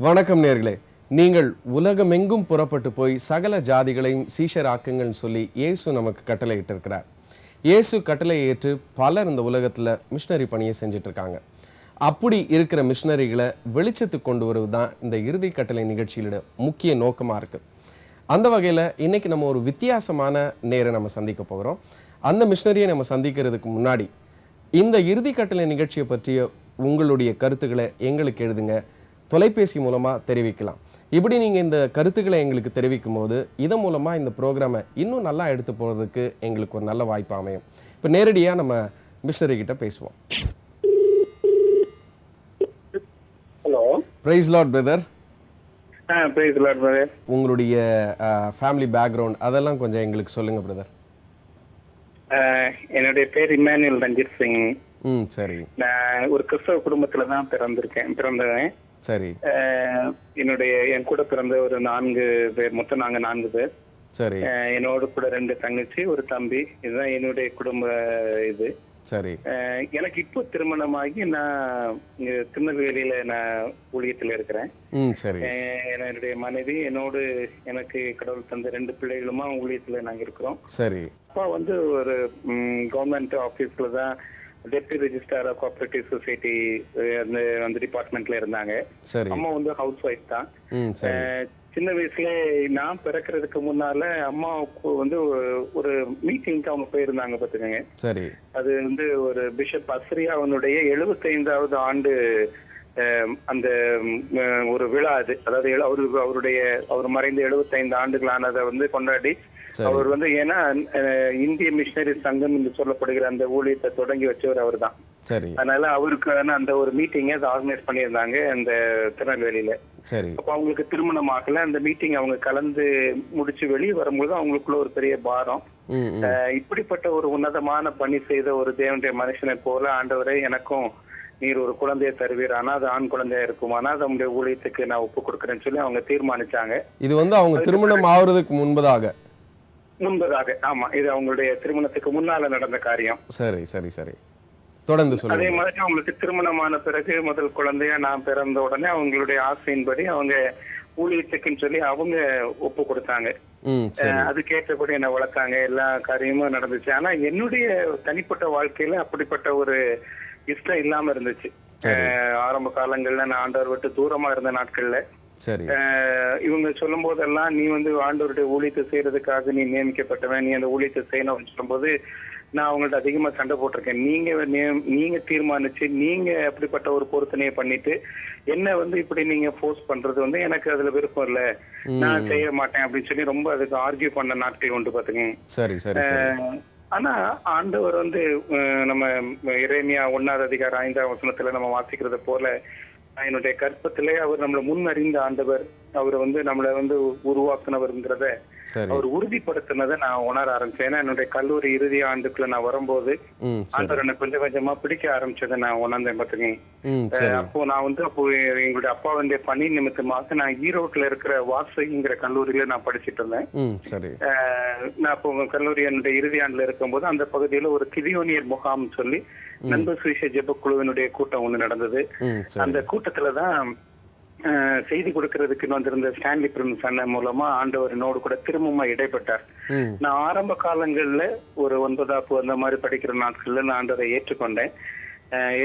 வணக்கம் நேர்களே. நீங்கள் உலகமெங்கும் புறப்பட்டு போய் சகல ஜாதிகளையும் சீஷராக்குங்கள்னு சொல்லி இயேசு நமக்கு கட்டளை இட்டிருக்கிறார். இயேசு கட்டளை ஏற்று பலர் இந்த உலகத்தில் மிஷினரி பணியை செஞ்சுட்டு இருக்காங்க. அப்படி இருக்கிற மிஷினரிகளை வெளிச்சத்துக்கு கொண்டு வருவது தான் இந்த இறுதி கட்டளை நிகழ்ச்சியோட முக்கிய நோக்கமாக இருக்குது. அந்த வகையில் இன்னைக்கு நம்ம ஒரு வித்தியாசமான நேரை நம்ம சந்திக்க போகிறோம். அந்த மிஷினரியை நம்ம சந்திக்கிறதுக்கு முன்னாடி இந்த இறுதி கட்டளை நிகழ்ச்சியை பற்றிய உங்களுடைய கருத்துக்களை எங்களுக்கு எழுதுங்க, தொலைபேசி மூலமாக தெரிவிக்கலாம். இப்படி நீங்கள் இந்த கருத்துக்களை எங்களுக்கு தெரிவிக்கும் போது இதன் மூலமாக இந்த ப்ரோக்ராமை இன்னும் நல்லா எடுத்து போகிறதுக்கு எங்களுக்கு ஒரு நல்ல வாய்ப்பு அமையும். இப்போ நேரடியாக நம்ம மிஷினரி கிட்ட பேசுவோம். Hello, praise Lord brother. Praise Lord brother. உங்களுடைய ஃபேமிலி பேக்ரவுண்ட் அதெல்லாம் கொஞ்சம் எங்களுக்கு சொல்லுங்க பிரதர். என்னுடைய பேர் இமானுவேல் ரஞ்சித் சிங். சரி. நான் ஒரு கிறிஸ்தவ குடும்பத்துல தான் பிறந்தவன். சரி. என் கூட பிறந்த ஒரு 4 பேர், மொத்தம் நாங்க 4 பேர். சரி. என்னோட கூட 2 தங்கச்சி, ஒரு தம்பி. இதுதான் என்னுடைய குடும்ப இது. சரி. எனக்கு இப்போ திருமணமாகி நான் திருநெல்வேலியில நான் ஊழியத்துல இருக்கிறேன். சரி. என்னுடைய மனைவி என்னோடு எனக்கு கடவுள் தந்த 2 பிள்ளைகளுமா ஊழியத்துல நாங்க இருக்கிறோம். சரி. அப்பா வந்து ஒரு கவர்மெண்ட் ஆபீஸ்ல தான் deputy registrar of cooperative society அந்த டிபார்ட்மெண்ட்ல இருந்தாங்க. சரி. அம்மா வந்து ஹவுஸ் ஒய்ஃப் தான். சின்ன வயசுல நான் பிறக்கிறதுக்கு முன்னால அம்மாவுக்கு வந்து ஒரு மீட்டிங்க்கு அவங்க போயிருந்தாங்க பாத்துக்கோங்க. சரி. அது வந்து ஒரு பிஷப் அஸ்ரியா அவனுடைய 75வது ஆண்டு அந்த ஒரு விழா. அது அதாவது அவர் மறைந்த 75 ஆண்டுகள் ஆனதை வந்து கொண்டாடி அவர் வந்து, ஏன்னா இந்திய மிஷினரி சங்கம் என்று சொல்லப்படுகிற அந்த ஊழியத்தை தொடங்கி வச்சவர் அவர் தான். சரி. அதனால அவருக்கான அந்த ஒரு மீட்டிங்கை ஆர்கனைஸ் பண்ணியிருந்தாங்க அந்த திருநெல்வேலியில. சரி. அப்ப அவங்களுக்கு திருமணம் ஆகல. அந்த மீட்டிங் அவங்க கலந்து முடிச்சு வெளியே வரும்போது அவங்களுக்குள்ள ஒரு பெரிய பாரம். இப்படிப்பட்ட ஒரு உன்னதமான பணி செய்த ஒரு தேவனுடைய மனுஷனை போல ஆண்டவரை எனக்கும் நீர் ஒரு குழந்தையை தருவீர், ஆனா அது ஆண் குழந்தையா இருக்குமானா அது அவங்களுடைய ஊழியத்துக்கு நான் ஒப்பு கொடுக்குறேன்னு சொல்லி அவங்க தீர்மானிச்சாங்க. இது வந்து அவங்க திருமணம் ஆகுறதுக்கு முன்பதாக. ஆமா, இது அவங்களுடைய திருமணத்துக்கு முன்னால நடந்த காரியம். சரி சரி சரி, தொடர்ந்து சொல்லுங்க. அதே மாதிரி அவங்களுக்கு திருமணமான பிறகு முதல் குழந்தையா நான் பிறந்த உடனே அவங்களுடைய ஆசையின்படி அவங்க ஊழியத்துக்குன்னு சொல்லி அவங்க ஒப்பு கொடுத்தாங்க. அதுக்கேற்றபடி என்ன வளர்த்தாங்க, எல்லா காரியமும் நடந்துச்சு. ஆனா என்னுடைய தனிப்பட்ட வாழ்க்கையில அப்படிப்பட்ட ஒரு இஷ்டம் இல்லாம இருந்துச்சு. ஆரம்ப காலங்கள்ல நான் ஆண்டவர் விட்டு தூரமா இருந்த நாட்கள்ல இவங்க சொல்லும் போதெல்லாம், நீ வந்து ஆண்டவருடைய ஊழியத்தை செய்யறதுக்காக நீ நியமிக்கப்பட்டவன், நீ அந்த ஊழியத்தை செய்யணும் சொல்லும் போது நான் அவங்கள்ட்ட அதிகமா சண்டை போட்டிருக்கேன். நீங்க தீர்மானிச்சு நீங்க அப்படிப்பட்ட ஒரு பொருத்தனையை பண்ணிட்டு என்ன வந்து இப்படி நீங்க போர்ஸ் பண்றது வந்து எனக்கு அதுல விருப்பம் இல்ல, நான் செய்ய மாட்டேன் அப்படின்னு சொல்லி ரொம்ப அதுக்கு ஆர்கியூ பண்ண நாட்கள் உண்டு பாத்துங்க. சரி சரி. ஆனா ஆண்டவர் வந்து நம்ம எரேமியா 1வது அதிகாரம் 5ஆம் வசனத்துல நம்ம வாசிக்கிறத போல, என்னுடைய கற்பத்திலே அவர் நம்மளை முன் அறிந்த ஆண்டவர், அவர் வந்து நம்மளை வந்து உருவாக்குனவர்ங்கிறத அவர் உறுதிப்படுத்தினதை நான் உணர ஆரம்பிச்சேன். ஏன்னா என்னுடைய கல்லூரி இறுதி ஆண்டுக்குள்ள நான் வரும்போது ஆண்டவர் எனக்கு கொஞ்சம் கொஞ்சமா பிடிக்க ஆரம்பிச்சதை நான் உணர்ந்தேன் பாத்துக்கேன். அப்போ நான் வந்து எங்களுடைய அப்பாவுடைய பணி நிமித்தமாக நான் ஈரோட்ல இருக்கிற வாசகிங்கிற கல்லூரியில நான் படிச்சுட்டு இருந்தேன். நான் அப்போ கல்லூரி என்னுடைய இறுதி ஆண்டுல இருக்கும்போது அந்த பகுதியில ஒரு கிதியோனியர் முகாம் சொல்லி நண்பர் சுவிசேஷ ஜெப குழுவினுடைய கூட்டம் ஒண்ணு நடந்தது. அந்த கூட்டத்துலதான் செய்தி கொடுக்கறதுக்கு வந்திருந்த ஸ்டான்லி பிரின்ஸ் அண்ணன் மூலமா ஆண்டவர் என்னோடு கூட திரும்பமா இடைப்பட்டார். நான் ஆரம்ப காலங்கள்ல ஒரு 9ஆப்பு அந்த மாதிரி படிக்கிற நாட்கள்ல நான் ஆண்டவரை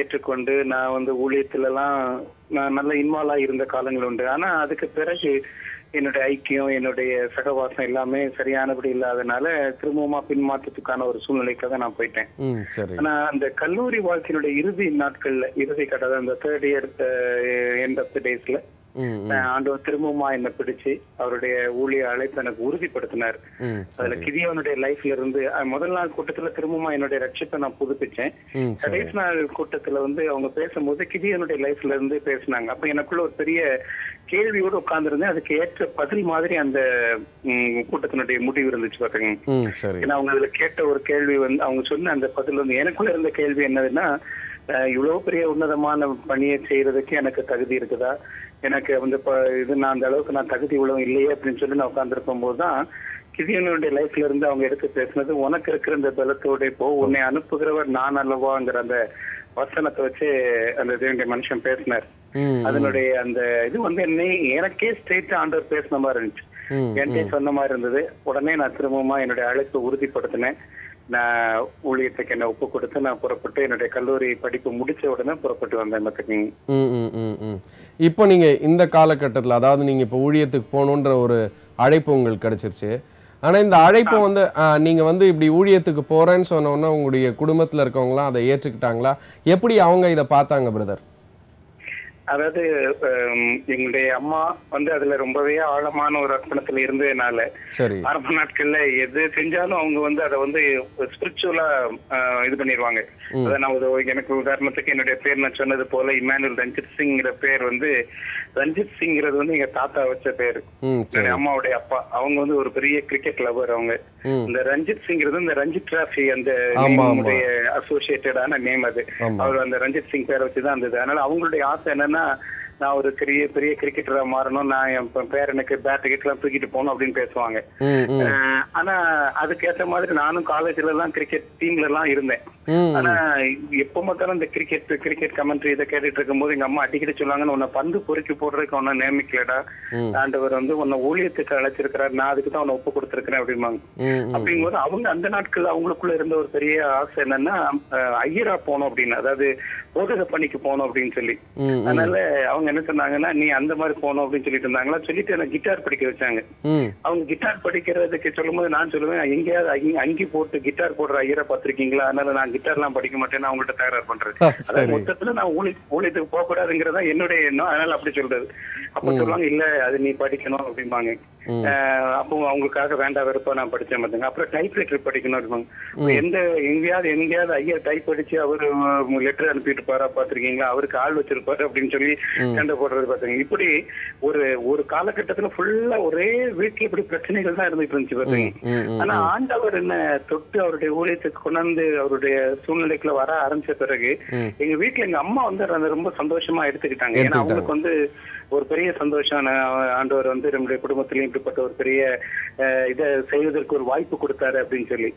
ஏற்றுக்கொண்டு நான் வந்து ஊழியத்துல எல்லாம் நான் நல்ல இன்வால்வ் இருந்த காலங்கள் உண்டு. ஆனா அதுக்கு பிறகு என்னுடைய ஐக்கியம், என்னுடைய சகவாசம் எல்லாமே சரியானபடி இல்லாதனால திரும்பமா பின்மாற்றத்துக்கான ஒரு சூழ்நிலைக்காக நான் போயிட்டேன். ஆனா அந்த கல்லூரி வாழ்க்கையினுடைய இறுதி நாட்கள்ல, இறுதி கட்டத அந்த 3rd year end of the டேஸ்ல ஆண்டவர் திரும்பமா என்ன பிடிச்சு அவருடைய ஊழிய அழைப்பு எனக்கு உறுதிப்படுத்தினார். அதுல கிதியோனுடைய லைஃப்ல இருந்து முதல் நாள் கூட்டத்துல திரும்பமா என்னுடைய ரட்சிப்பை நான் புதுப்பிச்சேன். கடைசி நாள் கூட்டத்துல வந்து அவங்க பேசும்போது கிதியோனுடைய லைஃப்ல இருந்து பேசினாங்க. அப்ப எனக்குள்ள ஒரு பெரிய கேள்வியோடு உட்கார்ந்துருந்தேன். அதுக்கு ஏற்ற பதில் மாதிரி அந்த கூட்டத்தினுடைய முடிவு இருந்துச்சு பாத்தீங்க. ஏன்னா அவங்க அதுல கேட்ட ஒரு கேள்வி வந்து, அவங்க சொன்ன அந்த பதில் வந்து எனக்குள்ள இருந்த கேள்வி என்னதுன்னா, இவ்வளவு பெரிய உன்னதமான பணியை செய்யறதுக்கு எனக்கு தகுதி இருக்குதா, எனக்கு வந்து இது நான் அந்த அளவுக்கு நான் தகுதி உள்ளவங்க இல்லையே அப்படின்னு சொல்லி நான் உட்கார்ந்துருக்கும் போதுதான் கிதியோனுடைய லைஃப்ல இருந்து அவங்க எடுத்து பேசினது, உனக்கு இருக்கிற இந்த பலத்தோட இப்போ உன்னை அனுப்புகிறவர் நான் அல்லவாங்கிற அந்த வசனத்தை வச்சு அந்த தேவனுடைய மனுஷன் பேசினார். அதனுடைய அந்த இது வந்து எனக்கே ஸ்ட்ரெயிட் ஆண்டவர் பேசின மாதிரி இருந்துச்சு, என்கிட்ட சொன்ன மாதிரி இருந்தது. உடனே நான் திரும்பமா என்னுடைய அழைப்பை உறுதிப்படுத்தினேன். நான் ஊழியத்துக்கு என்ன ஒப்பு கொடுத்து நான் புறப்பட்டு என்னுடைய கல்லூரி படிப்பு முடிச்ச உடனே புறப்பட்டு வந்தேன் பார்த்துக்கங்க. இப்போ நீங்க இந்த காலகட்டத்துல, அதாவது நீங்க இப்போ ஊழியத்துக்கு போகணுன்ற ஒரு அழைப்பு உங்களுக்கு கிடைச்சிருச்சு. ஆனா இந்த அழைப்பு வந்து நீங்க வந்து இப்படி ஊழியத்துக்கு போறேன்னு சொன்ன உடனே உங்களுடைய குடும்பத்துல இருக்கவங்களாம் அதை ஏற்றுக்கிட்டாங்களா? எப்படி அவங்க இதை பார்த்தாங்க பிரதர்? அதாவது எங்களுடைய அம்மா வந்து அதுல ரொம்பவே ஆழமான ஒரு அர்ப்பணத்துல இருந்ததுனால ஆரம்ப நாட்கள்ல எது செஞ்சாலும் அவங்க வந்து அதை வந்து ஸ்பிரிச்சுவலா இது பண்ணிடுவாங்க. அதான் நான் எனக்கு உதாரணத்துக்கு என்னுடைய பேர் நான் சொன்னது போல இமானுவேல் ரஞ்சித் சிங்கிற பேர் வந்து, ரஞ்சித் சிங்கிறது வந்து எங்க தாத்தா வச்ச பேரு, அம்மாவுடைய அப்பா. அவங்க வந்து ஒரு பெரிய கிரிக்கெட் லவர். அவங்க இந்த ரஞ்சித் சிங்கிறது இந்த ரஞ்சித் டிராஃபி அந்த அசோசியேட்டடான நேம். அது அவர் அந்த ரஞ்சித் சிங் பேரை வச்சுதான் இருந்தது. அதனால அவங்களுடைய ஆசை என்னன்னா, நான் ஒரு பெரிய கிரிக்கெட்டரா மாறணும், நான் என் பேரனுக்கு பேட் கிட்டலாம் தூக்கிட்டு போகணும் அப்படின்னு பேசுவாங்க. ஆனா அதுக்கேற்ற மாதிரி நானும் காலேஜ்ல எல்லாம் கிரிக்கெட் டீம்ல எல்லாம் இருந்தேன். ஆனா எப்ப பார்த்தாலும் இந்த கிரிக்கெட் கமெண்ட்ரி இதை கேட்டுட்டு இருக்கும் போது எங்க அம்மா அடிக்கடி சொல்லுவாங்க, உன்னை பந்து பொறுக்கி போடுறதுக்கு ஒன்னும் நியமிக்கலடா, ஆண்டவர் வந்து உன்னை ஊழியத்துக்கு அழைச்சிருக்கிறார், நான் அதுக்குதான் உன்னை ஒப்பு கொடுத்துருக்கிறேன் அப்படிம்பாங்க. அப்படிங்கும்போது அவங்க அந்த நாட்கள் அவங்களுக்குள்ள இருந்த ஒரு பெரிய ஆசை என்னன்னா, ஐயரா போனோம் அப்படின்னு, அதாவது போதக பணிக்கு போனோம் அப்படின்னு சொல்லி. அதனால அவங்க என்ன சொன்னாங்கன்னா, நீ அந்த மாதிரி போனோம் அப்படின்னு சொல்லிட்டு இருந்தாங்களா, சொல்லிட்டு எனக்கு கிட்டார் படிக்க வச்சாங்க. அவங்க கிட்டார் படிக்கிறதுக்கு சொல்லும் போது நான் சொல்லுவேன், எங்கேயாவது அங்கி போட்டு கிட்டார் போடுற ஐயரை பார்த்திருக்கீங்களா? அதனால நான் கிட்டார் எல்லாம் படிக்க மாட்டேன்னு அவங்கள்ட்ட தயார் பண்றது. அதாவது மொத்தத்துல நான் ஊழியத்துக்கு போக கூடாதுங்கிறதா என்னுடைய எண்ணம். அதனால அப்படி சொல்றது. அப்ப சொல்லுவாங்க, இல்ல அது நீ படிக்கணும் அப்படிம்பாங்க. அப்போ அவங்களுக்காக வேண்டாம் வெறுப்பா நான் படிச்சேன் பாத்துங்க. அப்புறம் டைப் ரைட்டர் படிக்கணும் இருப்பாங்க. எங்கேயாவது ஐயா டைப் படிச்சு அவரு லெட்டர் அனுப்பிட்டு பாரா பாத்திருக்கீங்களா, அவருக்கு ஆள் வச்சிருப்பாரு அப்படின்னு சொல்லி சண்டை போடுறது பாத்தீங்க. இப்படி ஒரு காலகட்டத்துல ஃபுல்லா ஒரே வீட்டுல இப்படி பிரச்சனைகள் தான் இருந்துட்டு இருந்துச்சு பாத்தீங்க. ஆனா ஆண்டவர் என்ன தொட்டு அவருடைய ஊழியத்துக்கு கொண்டாந்து அவருடைய சூழ்நிலைக்குள்ள வர ஆரம்பிச்ச பிறகு எங்க வீட்டுல எங்க அம்மா வந்து ரொம்ப சந்தோஷமா எடுத்துக்கிட்டாங்க. ஏன்னா அவங்களுக்கு வந்து ஒரு பெரிய சந்தோஷம், ஆண்டவர் வந்து நம்முடைய குடும்பத்திலையும் இப்படிப்பட்ட ஒரு பெரிய இதை செய்வதற்கு ஒரு வாய்ப்பு கொடுத்தாரு அப்படின்னு சொல்லி.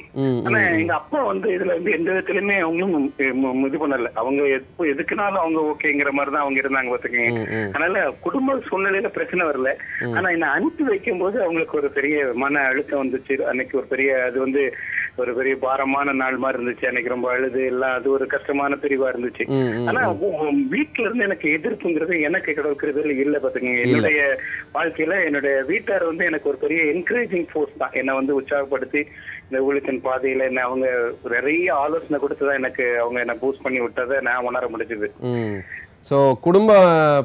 ஆனா எங்க அப்பா வந்து இதுல வந்து எந்த விதத்திலுமே அவங்களும் இது பண்ணல. அவங்க எதுக்குனாலும் அவங்க ஓகேங்கிற மாதிரிதான் அவங்க இருந்தாங்க பாத்துக்கீங்க. அதனால குடும்ப சூழ்நிலையில பிரச்சனை வரல. ஆனா என்ன அனுப்பி வைக்கும் போது அவங்களுக்கு ஒரு பெரிய மன அழுத்தம் வந்துச்சு. அன்னைக்கு ஒரு பெரிய அது வந்து ஒரு பெரிய பாரமான நாள் மாதிரி இருந்துச்சு. அன்னைக்கு ரொம்ப அழுது எல்லாம் அது ஒரு கஷ்டமான பிரிவா இருந்துச்சு. ஆனா வீட்டுல இருந்து எனக்கு எதிர்ப்புங்கிறது எனக்கு கிடைக்கிறது இல்ல பாத்துக்கீங்க. என்னுடைய வாழ்க்கையில என்னுடைய வீட்டார் வந்து எனக்கு ஒரு பெரிய என்கரேஜிங் ஃபோர்ஸ் தான். என்னை வந்து உற்சாகப்படுத்தி இந்த ஊழியத்தின் பாதையில என்ன அவங்க நிறைய ஆலோசனை கொடுத்துதான் எனக்கு அவங்க என்ன பூஸ்ட் பண்ணி விட்டதை நான் உணர முடிஞ்சது. ஸோ குடும்ப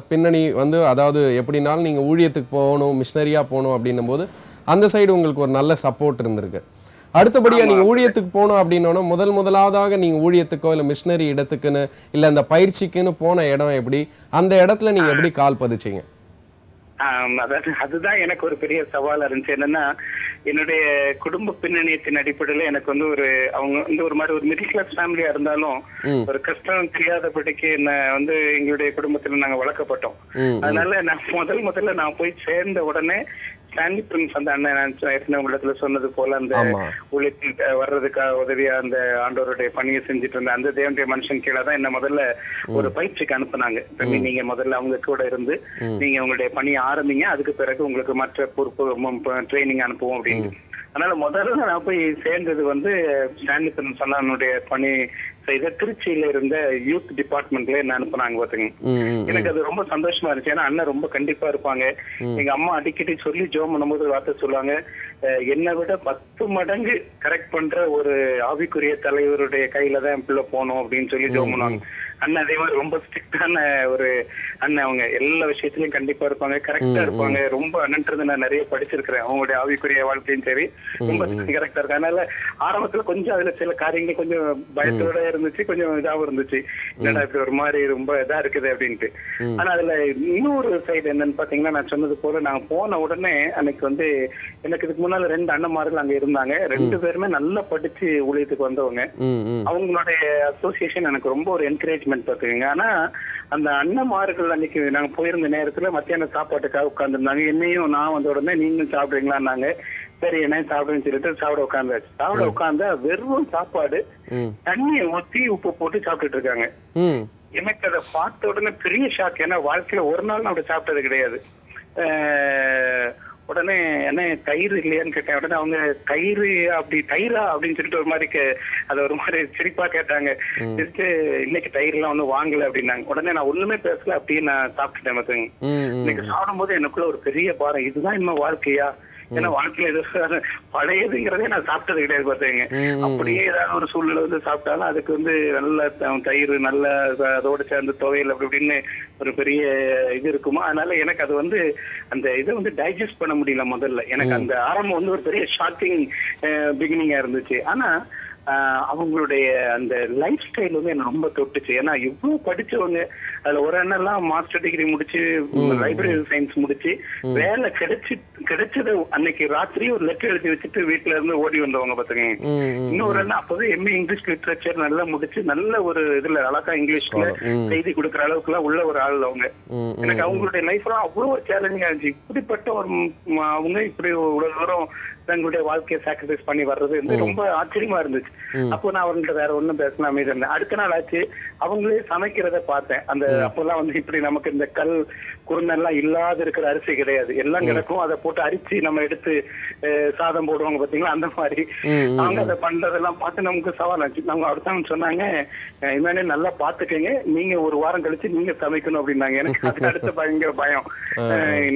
பின்னணி வந்து, அதாவது எப்படினாலும் நீங்க ஊழியத்துக்கு போகணும், மிஷனரியா போகணும் அப்படின்னும் போது அந்த சைடு உங்களுக்கு ஒரு நல்ல சப்போர்ட் இருந்திருக்கு. அடுத்தபடியா நீங்க ஊழியத்துக்கு போகணும் அப்படின்னோன்னா முதலாவதாக நீங்க ஊழியத்துக்கோ இல்ல மிஷனரி இடத்துக்குன்னு இல்ல அந்த பயிற்சிக்குன்னு போன இடம் எப்படி, அந்த இடத்துல நீங்க எப்படி கால் பதிச்சீங்க? அதுதான் எனக்கு ஒரு பெரிய சவாலா இருந்துச்சு. என்னன்னா, என்னுடைய குடும்ப பின்னணியத்தின் அடிப்படையில எனக்கு வந்து அவங்க வந்து ஒரு மாதிரி ஒரு மிடில் கிளாஸ் ஃபேமிலியா இருந்தாலும் ஒரு கஷ்டம் தெரியாதபடிக்கு என்ன வந்து எங்களுடைய குடும்பத்துல நாங்க வளர்க்கப்பட்டோம். அதனால நான் முதல்ல நான் போய் சேர்ந்த உடனே ஸ்டான்லி பிரின்ஸ் அந்த அண்ணன் உங்களிடத்துல சொன்னது போல அந்த ஊழியத்தில் வர்றதுக்காக உதவியா அந்த ஆண்டவருடைய பணியை செஞ்சுட்டு இருந்த அந்த தேவனுடைய மனுஷன் கீழே தான் என்ன முதல்ல ஒரு பயிற்சிக்கு அனுப்புனாங்க. நீங்க முதல்ல அவங்க கூட இருந்து நீங்க உங்களுடைய பணியை ஆரம்பிங்க, அதுக்கு பிறகு உங்களுக்கு மற்ற பொறுப்பு ட்ரைனிங் அனுப்புவோம் அப்படின்னு. அதனால முதல்ல நான் போய் சேர்ந்தது வந்து ஸ்டான்லி பிரின்ஸ் அண்ணனுடைய பணி செய்த திருச்சியில இருந்த யூத் டிபார்ட்மெண்ட்ல என்ன அனுப்புனாங்க பாத்துங்க. எனக்கு அது ரொம்ப சந்தோஷமா இருந்துச்சு. ஏன்னா அண்ணன் ரொம்ப கண்டிப்பா இருப்பாங்க. எங்க அம்மா அடிக்கடி சொல்லி ஜோம் பண்ணும்போது வார்த்தை சொல்லுவாங்க, என்னை விட 10 மடங்கு கரெக்ட் பண்ற ஒரு ஆவிக்குரிய தலைவருடைய கையில தான் பிள்ளை போனோம் அப்படின்னு சொல்லி ஜோம் பண்ணுவாங்க. அண்ணன் அதே மாதிரி ரொம்ப ஸ்ட்ரிக்டான ஒரு அண்ணன். அவங்க எல்லா விஷயத்திலயும் கண்டிப்பா இருப்பாங்க, கரெக்டா இருப்பாங்க. ரொம்ப அண்ணன்றது நான் நிறைய படிச்சிருக்கிறேன். அவங்களுடைய ஆவிக்குரிய வாழ்க்கையும் சரி ரொம்ப கரெக்டா இருக்கு. அதனால ஆரம்பத்துல கொஞ்சம் அதுல சில காரியங்கள் கொஞ்சம் பயத்தோட இருந்துச்சு, கொஞ்சம் இதாவும் இருந்துச்சு. என்னடா இப்படி ஒரு மாதிரி ரொம்ப இதா இருக்குது அப்படின்ட்டு. ஆனா அதுல இன்னொரு சைடு என்னன்னு பாத்தீங்கன்னா, நான் சொன்னது போல நாங்க போன உடனே அன்னைக்கு வந்து எனக்கு இதுக்கு முன்னால 2 அண்ணன்மார்கள் அங்க இருந்தாங்க. 2 பேருமே நல்லா படிச்சு ஊழியத்துக்கு வந்தவங்க. அவங்களுடைய அசோசியேஷன் எனக்கு ரொம்ப ஒரு என்கரேஜ்மெண்ட் பாத்துக்கீங்க. ஆனா அந்த அண்ணன்மார்கள் அன்னைக்கு நாங்க போயிருந்த நேரத்துல மத்தியான சாப்பாட்டுக்காக உட்கார்ந்துருந்தாங்க. என்னையும் நான் வந்த உடனே நீங்களும் சாப்பிடுறீங்களான்னாங்க. சரி என்ன சாப்பிடுன்னு சொல்லிட்டு சாப்பிட உட்காந்தாச்சு. சாப்பிட உட்காந்தா வெறும் சாப்பாடு, தண்ணியை ஊத்தி உப்பு போட்டு சாப்பிட்டுட்டு இருக்காங்க. எனக்கு அதை பார்த்த உடனே பெரிய ஷாக். ஏன்னா வாழ்க்கையில ஒரு நாள் நான் அப்படி சாப்பிட்டது கிடையாது. உடனே என்ன தயிர் இல்லையான்னு கேட்டேன். உடனே அவங்க தயிர் அப்படி தயிரா அப்படின்னு சொல்லிட்டு ஒரு மாதிரி அதை ஒரு மாதிரி சிரிப்பா கேட்டாங்க. இன்னைக்கு தயிர் எல்லாம் ஒன்னும் வாங்கல அப்படின்னாங்க. உடனே நான் ஒண்ணுமே பேசல, அப்படியே நான் சாப்பிட்டுட்டேன். மத்தவங்க இன்னைக்கு சாப்பிடும் போது எனக்குள்ள ஒரு பெரிய பாரம், இதுதான் இன்னும் வாழ்க்கையா? ஏன்னா வாழ்க்கையில எது பழையதுங்கிறதே நான் சாப்பிட்டது கிடையாது பார்த்தீங்க. அப்படியே ஏதாவது ஒரு சூழ்நிலை வந்து சாப்பிட்டாலும் அதுக்கு வந்து நல்ல தயிர், நல்ல அதோட சேர்ந்து துவையல் அப்படி இப்படின்னு ஒரு பெரிய இது இருக்குமா. அதனால எனக்கு அது வந்து அந்த இதை வந்து டைஜஸ்ட் பண்ண முடியல முதல்ல. எனக்கு அந்த ஆரம்பம் வந்து ஒரு பெரிய ஷாக்கிங் பிகினிங்கா இருந்துச்சு. ஆனா அவங்களுடைய அந்த லைஃப் ஸ்டைல் வந்து என்ன ரொம்ப தொட்டுச்சு. ஏன்னா இவ்வளவு படிச்சவங்க, அதுல ஒரு அண்ணெல்லாம் மாஸ்டர் டிகிரி முடிச்சு லைப்ரரி சயின்ஸ் முடிச்சு வேலை கிடைச்சது அன்னைக்கு ராத்திரி ஒரு லெட்டர் எழுதி வச்சுட்டு வீட்டுல இருந்து ஓடி வந்தவங்க பாத்துங்க. இன்னொரு அண்ணா அப்பவே எம்ஏ இங்கிலீஷ் லிட்டரேச்சர் நல்லா முடிச்சு நல்ல ஒரு இதுல அழகா இங்கிலீஷ்ல செய்தி கொடுக்குற அளவுக்கு எல்லாம் உள்ள ஒரு ஆள் அவங்க. எனக்கு அவங்களுடைய லைஃப் எல்லாம் அவ்வளவு ஒரு சேலஞ்சிங்கா இருந்துச்சு. இப்படிப்பட்ட ஒரு அவங்க இப்படி இவ்வளவு தூரம் தங்களுடைய வாழ்க்கையை சாக்ரிஃபைஸ் பண்ணி வர்றது வந்து ரொம்ப ஆச்சரியமா இருந்துச்சு. அப்போ நான் அவங்கள்ட்ட வேற ஒண்ணும் பேசலாமே இருந்தேன். அடுத்த நாள் ஆச்சு, அவங்களே சமைக்கிறத பார்த்தேன். அந்த அப்பெல்லாம் வந்து இப்படி நமக்கு இந்த கல் குருணெல்லாம் இல்லாத இருக்கிற அரிசி கிடையாது, எல்லாம் கிடக்கும். அதை போட்டு அரிசி நம்ம எடுத்து சாதம் போடுவாங்க பாத்தீங்களா, அந்த மாதிரி அவங்க அதை பண்றதெல்லாம் பார்த்து நமக்கு சவாலாச்சு. அவங்க அடுத்தவங்க சொன்னாங்க, இனிமே நல்லா பாத்துக்கங்க, நீங்க ஒரு வாரம் கழிச்சு நீங்க சமைக்கணும் அப்படின்னாங்க. எனக்கு அதுக்கு அடுத்த பயங்கர பயம்,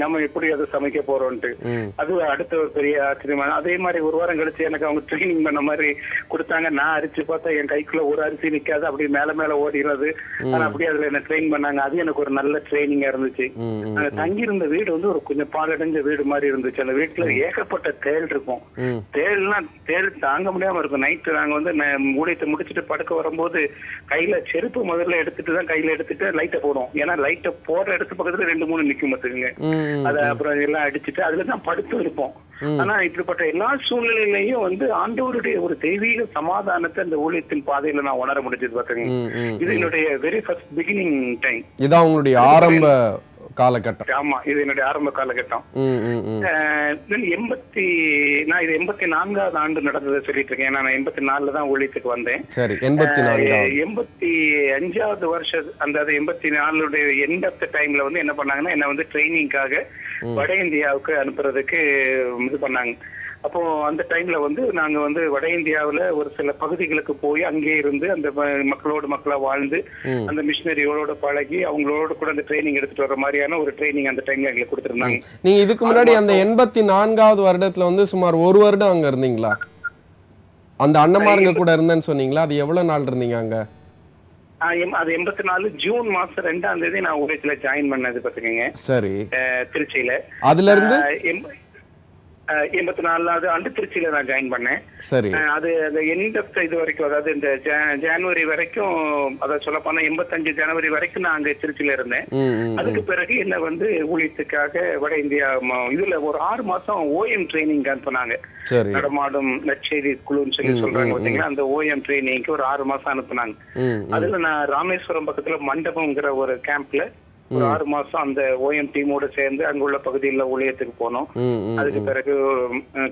நம்ம எப்படி அதை சமைக்க போறோம்ட்டு. அது அடுத்த ஒரு பெரிய ஆச்சரியம். அதே மாதிரி ஒரு வாரம் கழிச்சு எனக்கு அவங்க ட்ரைனிங் பண்ண மாதிரி கொடுத்தாங்க. நான் அரிச்சு பார்த்தா என் கைக்குள்ள ஒரு அரிசி நிக்காது, அப்படி மேல மேல ஓடிடுறது. ஆனா அப்படியே அதுல என்ன ட்ரெயின் பண்ணாங்க. அது எனக்கு ஒரு நல்ல ட்ரைனிங்கா இருந்துச்சு. தங்கி இருந்த வீடு வந்து ஒரு கொஞ்சம் பாலடைஞ்ச வீடு மாதிரி இருந்துச்சு. அந்த வீட்டுல ஏகப்பட்ட தேள் இருக்கும். தேள் தாங்க முடியாம இருக்கும். நைட்டு நாங்க வந்து ஊழியத்தை முடிச்சுட்டு படுக்க வரும்போது கையில செருப்பு முதல்ல எடுத்துட்டு தான் கையில எடுத்துட்டு லைட்டை போடுவோம். ஏன்னா லைட்டை போடுற இடத்து பக்கத்துல 2-3 நிக்கும் பாத்துக்குங்க. அதை அப்புறம் எல்லாம் அடிச்சுட்டு அதுலதான் படுத்தும் இருப்போம். ஆனா இப்படிப்பட்ட எல்லா சூழ்நிலையிலையும் வந்து ஆண்டவருடைய ஒரு தெய்வீக சமாதானத்தை அந்த ஊழியத்தின் பாதையில நான் உணர முடிஞ்சது பாத்தீங்க. இது என்னுடைய வெரி ஃபர்ஸ்ட் பிகினிங் டைம். இதான் உங்களுடைய ஆரம்ப காலகட்டம். ஆமா, இது என்னுடைய ஆரம்ப காலகட்டம். நான் இது 84வது ஆண்டு நடந்ததை சொல்லிட்டு இருக்கேன். நான் 84 தான் ஊழியத்துக்கு வந்தேன். சரி, 85வது வருஷம் அந்த 84 எண்ட் ஆஃப் த டைம்ல வந்து என்ன பண்ணாங்கன்னா, என்ன வந்து ட்ரைனிங்காக வட இந்தியாவுக்கு அனுப்புறதுக்கு இது பண்ணாங்க. அப்போ அந்த டைம்ல வந்து நாங்க வந்து வட இந்தியாவுல ஒரு சில பகுதிகளுக்கு போய் அங்கே இருந்து அந்த மக்களா வாழ்ந்து அந்த மிஷினரியோட பழகி அவங்களோட கூட அந்த ட்ரைனிங் எடுத்துட்டு வர மாதிரியான ஒரு ட்ரைனிங் அந்த டைம்ல எங்களுக்கு கொடுத்திருந்தாங்க. நீங்க இதுக்கு முன்னாடி அந்த 84வது வருடத்துல வந்து சுமார் 1 வருடம் அங்க இருந்தீங்களா? அந்த அண்ணமாருங்க கூட இருந்தேன்னு சொன்னீங்களா? அது எவ்வளவு நாள் இருந்தீங்க அங்க? அது 84 ஜூன் மாசம் 2ஆம் தேதி நான் ஊழியத்துல ஜாயின் பண்ணது பாத்துக்கங்க. சரி, திருச்சியில. அதுல இருந்து 84வது ஆண்டு திருச்சியில நான் ஜாயின் பண்ணேன். சரி, அது எண்ட் ஆஃப் இது வரைக்கும், அதாவது இந்த ஜனவரி வரைக்கும், அதாவது சொல்ல போனா 85 ஜனவரி வரைக்கும் நான் அங்க திருச்சியில இருந்தேன். அதுக்கு பிறகு என்ன வந்து ஊழியத்துக்காக வட இந்தியா இதுல ஒரு 6 மாசம் ஓஎம் ட்ரைனிங் அனுப்புனாங்க. நடமாடும் நற்செய்தி குழுன்னு சொல்லி சொல்றாங்க பாத்தீங்களா, அந்த ஓஎம் ட்ரைனிங்க்கு ஒரு 6 மாசம் அனுப்புனாங்க. அதுல நான் ராமேஸ்வரம் பக்கத்துல மண்டபம்ங்கிற ஒரு கேம்ப்ல ஒரு 6 மாசம் அந்த ஓஎம் டீமோட சேர்ந்து அங்குள்ள பகுதியில ஊழியத்துக்கு போனோம். அதுக்கு பிறகு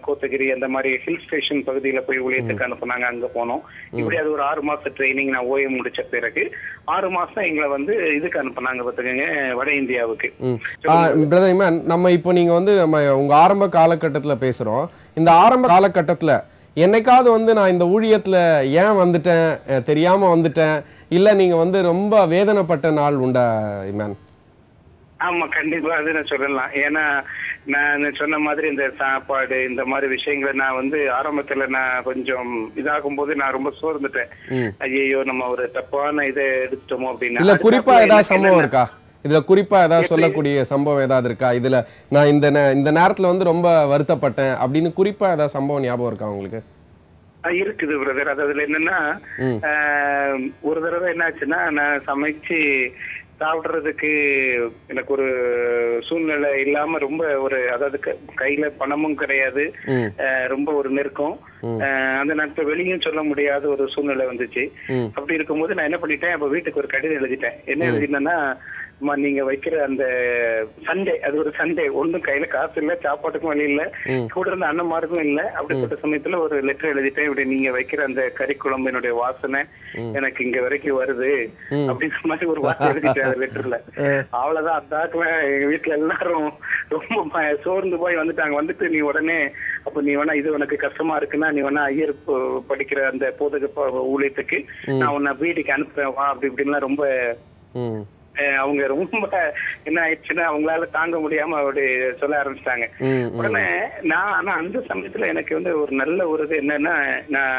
கோத்தகிரி அந்த மாதிரி ஹில் ஸ்டேஷன் பகுதியில போய் ஊழியத்துக்கு அனுப்புனாங்க, அங்க போனோம். இப்படி அது ஒரு 6 மாசம் ட்ரைனிங் நான் ஓஎம் முடிச்ச பிறகு 6 மாசம் எங்களை வந்து இதுக்கு அனுப்புனாங்க பாத்துக்கங்க, வட இந்தியாவுக்கு. நம்ம இப்போ நீங்க வந்து நம்ம உங்க ஆரம்ப காலகட்டத்துல பேசுறோம். இந்த ஆரம்ப காலகட்டத்துல என்னைக்காவது வந்து நான் இந்த ஊழியத்துல ஏன் வந்துட்டேன், தெரியாம வந்துட்டேன், இல்ல நீங்க வந்து ரொம்ப வேதனைப்பட்ட நாள் உண்டா இமான்? ஆமா, கண்டிப்பா அது நான் சொல்லலாம். ஏன்னா நான் சொன்ன மாதிரி இந்த சாப்பாடு இந்த மாதிரி விஷயங்களை நான் வந்து ஆரம்பத்துல நான் கொஞ்சம் இதாகும் போது நான் ரொம்ப சோர்ந்துட்டேன். ஐயோ நம்ம ஒரு தப்பான இதை எடுத்துட்டோமோ அப்படின்னு. இல்ல குறிப்பா ஏதாவது சம்பவம் இருக்கா? இதுல குறிப்பா ஏதாவது சொல்லக்கூடிய சம்பவம் ஏதாவது இருக்கா? இதுல நான் இந்த நேரத்துல வந்து ரொம்ப வருத்தப்பட்டேன் அப்படின்னு குறிப்பா ஏதாவது சம்பவம் ஞாபகம் இருக்கா உங்களுக்கு? இருக்குது பிரதர். அதுல என்னன்னா, ஒரு தடவை என்னாச்சுன்னா, நான் சமைச்சு சாப்பிடுறதுக்கு எனக்கு ஒரு சூழ்நிலை இல்லாம ரொம்ப ஒரு, அதாவது கையில பணமும் கிடையாது, ரொம்ப ஒரு நெருக்கம். அந்த நேரத்துல வெளியும் சொல்ல முடியாத ஒரு சூழ்நிலை வந்துச்சு. அப்படி இருக்கும்போது நான் என்ன பண்ணிட்டேன், அப்ப வீட்டுக்கு ஒரு கடிதம் எழுதிட்டேன். என்ன எழுதினேன்னா, நீங்க வைக்கிற அந்த சண்டே, அது ஒரு சண்டே, ஒண்ணும் கையில காசு இல்ல, சாப்பாட்டுக்கும் வழி இல்ல, கூட இருந்த அண்ணன்மாருக்கும் இல்ல. அப்படிப்பட்ட சமயத்துல ஒரு லெட்டர் எழுதிட்டேன், இப்படி நீங்க வைக்கிற அந்த கறி குழம்பினுடைய வாசனை எனக்கு இங்க வரைக்கும் வருது அப்படின்ற மாதிரி ஒரு வார்த்தை எழுதிட்டேன் அந்த லெட்டர்ல. அவ்வளவுதான். அதாக்குல எங்க வீட்டுல எல்லாரும் ரொம்ப சோர்ந்து போய் வந்துட்டாங்க. வந்துட்டு நீ உடனே அப்ப நீ வேணா இது உனக்கு கஷ்டமா இருக்குன்னா நீ வேணா ஐயர் படிக்கிற அந்த போதக ஊழியத்துக்கு நான் உன்னை வீட்டுக்கு அனுப்புறேன் வா அப்படி இப்படின்லாம் ரொம்ப அவங்க ரொம்ப என்ன ஆயிடுச்சுன்னா அவங்களால தாங்க முடியாம அப்படி சொல்ல ஆரம்பிச்சிட்டாங்க. உடனே நான் ஆனா அந்த சமயத்துல எனக்கு வந்து ஒரு நல்ல ஒரு இது என்னன்னா, நான்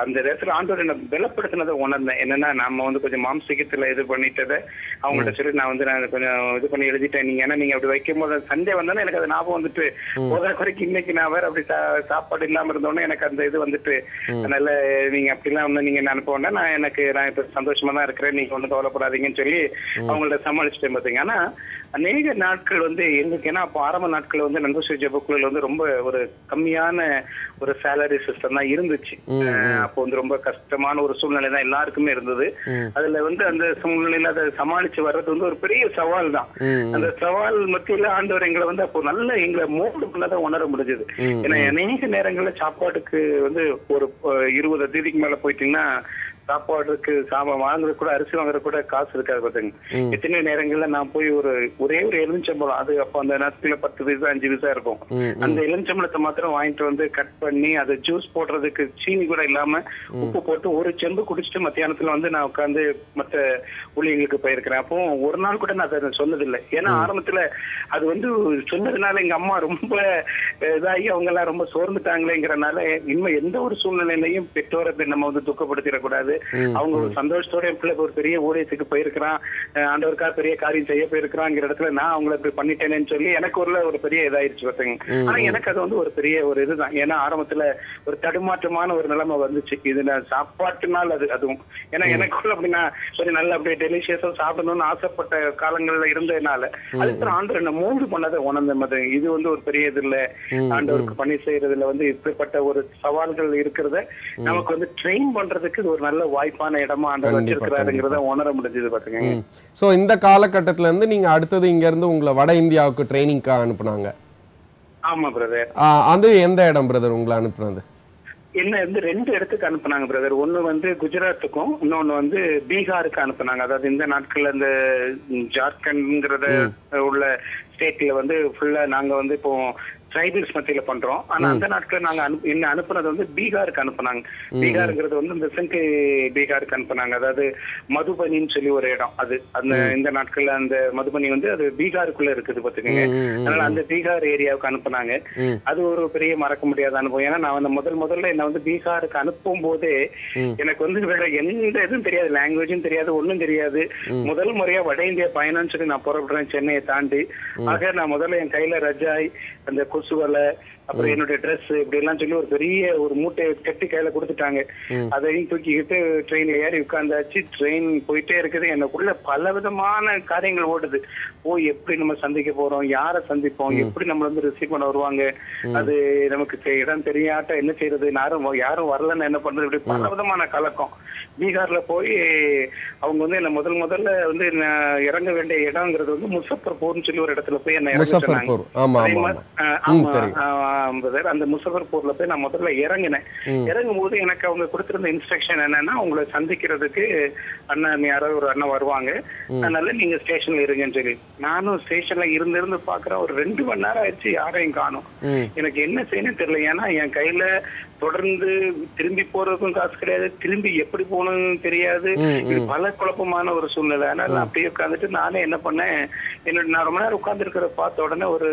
அந்த இடத்துல ஆண்டவர் என்ன பலப்படுத்தினதை உணர்ந்தேன். என்னன்னா நம்ம வந்து கொஞ்சம் மாம்சிகத்துல இது பண்ணிட்டதை அவங்கள்ட்ட சொல்லி நான் கொஞ்சம் இது பண்ணி எழுதிட்டேன். நீங்க ஏன்னா நீங்க அப்படி வைக்கும் போது சண்டே வந்தோன்னே எனக்கு அது ஞாபகம் வந்துட்டு போதா குறைக்கு இன்னைக்கு நான் வேற அப்படி சாப்பாடு இல்லாம இருந்தோன்னே எனக்கு அந்த இது வந்துட்டு அதனால நீங்க அப்படிலாம் ஒண்ணு நீங்க அனுப்ப நான் இப்ப சந்தோஷமா தான் இருக்கிறேன், நீங்க ஒண்ணு கவலைப்படாதீங்கன்னு சொல்லி அவங்கள்ட்ட சமாளிச்சுட்டேன் பாத்தீங்க. ஆனா அநேக நாட்கள் வந்து எங்களுக்கு ஏன்னா அப்போ ஆரம்ப நாட்கள் வந்து நண்பர் ஜெபக்குழுல வந்து ரொம்ப ஒரு கம்மியான ஒரு சேலரி சிஸ்டம் தான் இருந்துச்சு. அப்போ வந்து ரொம்ப கஷ்டமான ஒரு சூழ்நிலை தான் எல்லாருக்குமே இருந்தது. அதுல வந்து அந்த சூழ்நிலையில அதை சமாளிச்சு வர்றது வந்து ஒரு பெரிய சவால் தான். அந்த சவால் மத்தியில ஆண்டவர் எங்களை வந்து அப்போ நல்ல எங்களை மோடுக்குள்ளதான் உணர முடிஞ்சது. ஏன்னா அநேக நேரங்கள்ல சாப்பாட்டுக்கு வந்து ஒரு 20 தேதிக்கு மேல போயிட்டீங்கன்னா சாப்பாடுக்கு சாமான் வாங்குறது கூட அரிசி வாங்குறது கூட காசு இருக்காது பாத்தீங்க. எத்தனை நேரங்கள்ல நான் போய் ஒரே ஒரு எலுமிச்சம்பழம், அது அப்ப அந்த நேரத்துல 10 பைசா 5 பைசா இருக்கும், அந்த எலுமிச்சம்பழத்தை மாத்திரம் வாங்கிட்டு வந்து கட் பண்ணி அதை ஜூஸ் போடுறதுக்கு சீனி கூட இல்லாம உப்பு போட்டு ஒரு செம்பு குடிச்சிட்டு மத்தியானத்துல வந்து நான் உட்காந்து மத்த ஊழியர்களுக்கு போயிருக்கிறேன். அப்போ ஒரு நாள் கூட நான் அதை சொன்னதில்லை. ஏன்னா ஆரம்பத்துல அது வந்து சொன்னதுனால எங்க அம்மா ரொம்ப இதாகி அவங்க எல்லாம் ரொம்ப சோர்ந்துட்டாங்களேங்கிறனால இன்னும் எந்த ஒரு சூழ்நிலையிலையும் பெற்றோரை நம்ம வந்து துக்கப்படுத்திடக்கூடாது. அவங்க ஒரு சந்தோஷத்தோட என் பிள்ளை ஒரு பெரிய ஊழியத்துக்கு போயிருக்கிறான், ஆண்டவருக்காக பெரிய காரியம் செய்ய போயிருக்கிறாங்கிற இடத்துல நான் அவங்களை இப்படி பண்ணிட்டேன்னு சொல்லி எனக்கு ஒரு பெரிய இதாயிருச்சு பார்த்தீங்க. ஆனா எனக்கு அது வந்து ஒரு பெரிய ஒரு இதுதான். ஏன்னா ஆரம்பத்துல ஒரு தடுமாற்றமான ஒரு நிலைமை வந்துச்சு. இது நான் சாப்பாட்டுனால் அதுவும் ஏன்னா எனக்குள்ள அப்படின்னா கொஞ்சம் நல்லா அப்படியே டெலிஷியஸா சாப்பிடணும்னு ஆசைப்பட்ட காலங்கள்ல இருந்ததுனால அதுக்கு ஆண்டவர் என்ன மூன்று பண்ணதை உணர்ந்த இது வந்து ஒரு பெரிய இது இல்ல. ஆண்டவருக்கு பணி செய்யறதுல வந்து இப்படிப்பட்ட ஒரு சவால்கள் இருக்கிறத நமக்கு வந்து ட்ரெயின் பண்றதுக்கு இது ஒரு நல்ல வாய்ப்பான இடமா ஆண்டவர் வச்சிருக்கிறாருங்கிறத உணர முடிஞ்சது பாத்துங்க. சோ இந்த காலகட்டத்துல இருந்து நீங்க அடுத்தது இங்க இருந்து உங்களை வட இந்தியாவுக்கு ட்ரைனிங்காக அனுப்புனாங்க. ஆமா பிரதர். அது எந்த இடம் பிரதர் உங்களை அனுப்புனது? என்ன வந்து 2 இடத்துக்கு அனுப்புனாங்க பிரதர். ஒண்ணு வந்து குஜராத்துக்கும் இன்னொன்னு வந்து பீகாருக்கு அனுப்புனாங்க. அதாவது இந்த நாட்கள்ல இந்த ஜார்க்கண்ட்ங்கிறத உள்ள ஸ்டேட்ல வந்து ஃபுல்லா நாங்க வந்து இப்போ ட்ரைபல்ஸ் மத்தியில பண்றோம். ஆனா அந்த நாட்கள் நாங்க என்ன அனுப்புனது வந்து பீகாருக்கு அனுப்புனாங்க. பீகாருங்கிறது வந்து இந்த சென்ட்ரி பீகாருக்கு அனுப்புனாங்க. அதாவது மதுபனின்னு சொல்லி ஒரு இடம், அது அந்த இந்த நாட்கள்ல அந்த மதுபனி வந்து அது பீகாருக்குள்ள இருக்குது பாத்துக்கோங்க. அதனால அந்த பீகார் ஏரியாவுக்கு அனுப்புனாங்க. அது ஒரு பெரிய மறக்க முடியாத அனுபவம். ஏன்னா நான் வந்து முதல்ல என்ன வந்து பீகாருக்கு அனுப்பும் போதே எனக்கு வந்து வேற எந்த இதுவும் தெரியாது, லாங்குவேஜும் தெரியாது, ஒன்னும் தெரியாது. முதல் முறையா வட இந்தியா பயணம்னு சொல்லி நான் புறப்படுறேன் சென்னையை தாண்டி. ஆக நான் முதல்ல என் கையில ரஜாய், அந்த கொசுவலை, அப்புறம் என்னுடைய ட்ரெஸ் இப்படி எல்லாம் சொல்லி ஒரு பெரிய ஒரு மூட்டையை கட்டி கையில கொடுத்துட்டாங்க. அதையும் தூக்கிக்கிட்டு ட்ரெயின்ல ஏறி உட்கார்ந்தாச்சு. ட்ரெயின் போயிட்டே இருக்குது. எனக்குள்ள பல விதமான காரியங்கள் ஓடுது. எப்படி நம்ம சந்திக்க போறோம், யாரை சந்திப்போம், எப்படி நம்ம வந்து ரிசீவ் பண்ண வருவாங்க, அது நமக்கு இடம் தெரியாட்ட என்ன செய்யறது, யாரும் வரலன்னு என்ன பண்றது, இப்படி பல விதமான கலக்கம். பீகார்ல போய் அவங்க வந்து என்ன முதல்ல வந்து இறங்க வேண்டிய இடம்ங்கிறது வந்து முசஃபர்பூர்னு சொல்லி ஒரு இடத்துல போய் என்ன இறங்க. அந்த முசஃபர்பூர்ல போய் நான் முதல்ல இறங்கினேன். இறங்கும் போது எனக்கு அவங்க கொடுத்திருந்த இன்ஸ்ட்ரக்ஷன் என்னன்னா, உங்களை சந்திக்கிறதுக்கு அண்ணன் யாராவது ஒரு அண்ணன் வருவாங்க, அதனால நீங்க ஸ்டேஷன்ல இருங்கன்னு சொல்லி. நானும் ஸ்டேஷன்ல இருந்து பாக்குறேன். ஒரு 2 மணி நேரம் ஆயிடுச்சு, யாரையும் காணும். எனக்கு என்ன செய்யணும் தெரியல. ஏன்னா என் கையில தொடர்ந்து திரும்பி போறதுக்கும் காசு கிடையாது, திரும்பி எப்படி போகணும்னு தெரியாது. இது பல குழப்பமான ஒரு சூழ்நிலை. அதனால அப்படியே உட்காந்துட்டு நானே என்ன பண்ணேன், நான் ரொம்ப நேரம் உட்கார்ந்து இருக்கிறத பார்த்த உடனே ஒரு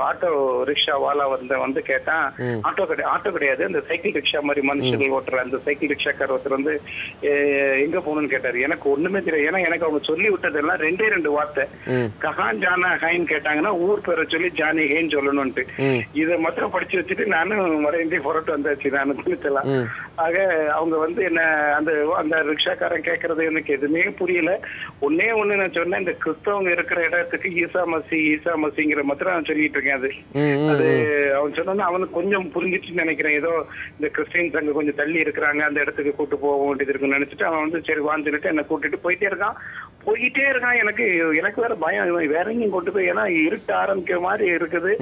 ஆட்டோ ரிக்ஷா வாலா வந்து கேட்டான். ஆட்டோ கிடையாது, அந்த சைக்கிள் ரிக்ஷா மாதிரி மனுஷர்கள் ஓட்டுற அந்த சைக்கிள் ரிக்ஷாக்கார் ஒருத்தர் வந்து எங்க போகணும்னு கேட்டாரு. எனக்கு ஒண்ணுமே தெரியாது. ஏன்னா எனக்கு அவங்க சொல்லி விட்டதெல்லாம் 2 வார்த்தை, கஹான் ஜானா ஹைன்னு கேட்டாங்கன்னா ஊர் பேரை சொல்லி ஜானி ஹேன்னு சொல்லணும்ட்டு. இதை மாத்திரம் படிச்சு வச்சுட்டு நானும் வட இந்தியா புறட்டு வந்தாச்சு. ஆக அவங்க வந்து என்ன அந்த ரிக்ஷாக்காரன் கேட்கறது எனக்கு எதுவுமே புரியல. ஒண்ணு நான் சொன்னேன், இந்த கிறிஸ்தவங்க இருக்கிற இடத்துக்கு ஈசா மசிங்கிற மாத்திரம் நான் சொல்லிட்டு இருக்கேன். அது அவன் சொன்னா அவனுக்கு கொஞ்சம் புரிஞ்சிச்சுன்னு நினைக்கிறேன். ஏதோ இந்த கிறிஸ்டியன்ஸ் அங்க கொஞ்சம் தள்ளி இருக்கிறாங்க, அந்த இடத்துக்கு கூட்டு போக வேண்டியது இருக்குன்னு நினைச்சிட்டு அவன் வந்து சரி வான்னு சொல்லிட்டு என்ன கூட்டிட்டு போயிட்டே இருக்கான். போயிட்டே இருக்கான். எனக்கு எனக்கு வேற பயம், வேற எங்கேயும் கொண்டு போய், ஏன்னா இருட்ட ஆரம்பிக்கிற மாதிரி இருக்குது.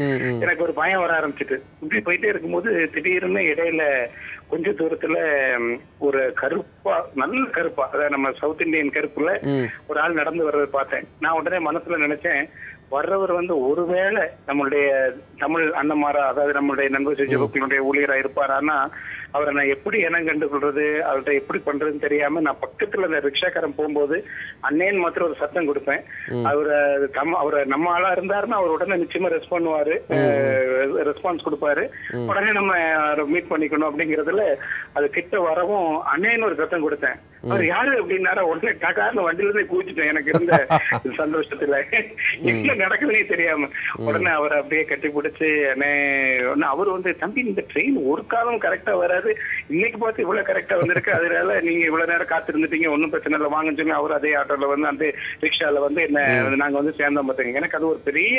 எனக்கு ஒரு பயம் வர ஆரம்பிச்சுட்டு இப்படி போயிட்டே இருக்கும்போது திடீர்னு இடையில கொஞ்ச தூரத்துல ஒரு கருப்பா, நல்ல கருப்பா, அதாவது நம்ம சவுத் இந்தியன் கருப்புல ஒரு ஆள் நடந்து வர்றதை பார்த்தேன். நான் உடனே மனசுல நினைச்சேன், வர்றவர் ஒருவேளை நம்மளுடைய தமிழ் அண்ணமாரா, அதாவது நம்மளுடைய நண்பர் சுஜபக்களுடைய ஊழியரா இருப்பாரான்னா அவரை நான் எப்படி இனம் கண்டுகொள்றது, அவர்கிட்ட எப்படி பண்றதுன்னு தெரியாம நான் பக்கத்துல அந்த ரிக்ஷாக்காரன் போகும்போது அண்ணேன்னு மாத்திரம் ஒரு சத்தம் கொடுப்பேன். அவரை நம்ம ஆளா இருந்தாருன்னா அவர் உடனே நிச்சயமா ரெஸ்பான்ஸ் கொடுப்பாரு. உடனே நம்ம மீட் பண்ணிக்கணும் அப்படிங்கறதுல அது கிட்ட வரவும் அண்ணேன்னு ஒரு சத்தம் கொடுத்தேன். அவர் யாரு அப்படின்னாரா, உடனே காக்காரன்னு வண்டியில இருந்து கூச்சிட்டேன். எனக்கு இருந்த சந்தோஷத்துல என்ன நடக்குதுன்னே தெரியாம உடனே அவரை அப்படியே கட்டி பிடிச்சு, அண்ணே அவரு தம்பி இந்த ட்ரெயின் ஒரு காலம் கரெக்டா வராது, இன்னைக்கு பார்த்து இவ்வளவு கரெக்டா வந்திருக்கு, அதனால நீங்க இவ்வளவு நேரம் காத்திருந்துட்டீங்க, ஒன்னும் பிரச்சனை இல்லை வாங்கன்னு சொல்லி அவர் அதே ஆட்டோல அந்த ரிக்ஷால என்ன நாங்க சேர்ந்தோம் பார்த்துங்க. எனக்கு அது ஒரு பெரிய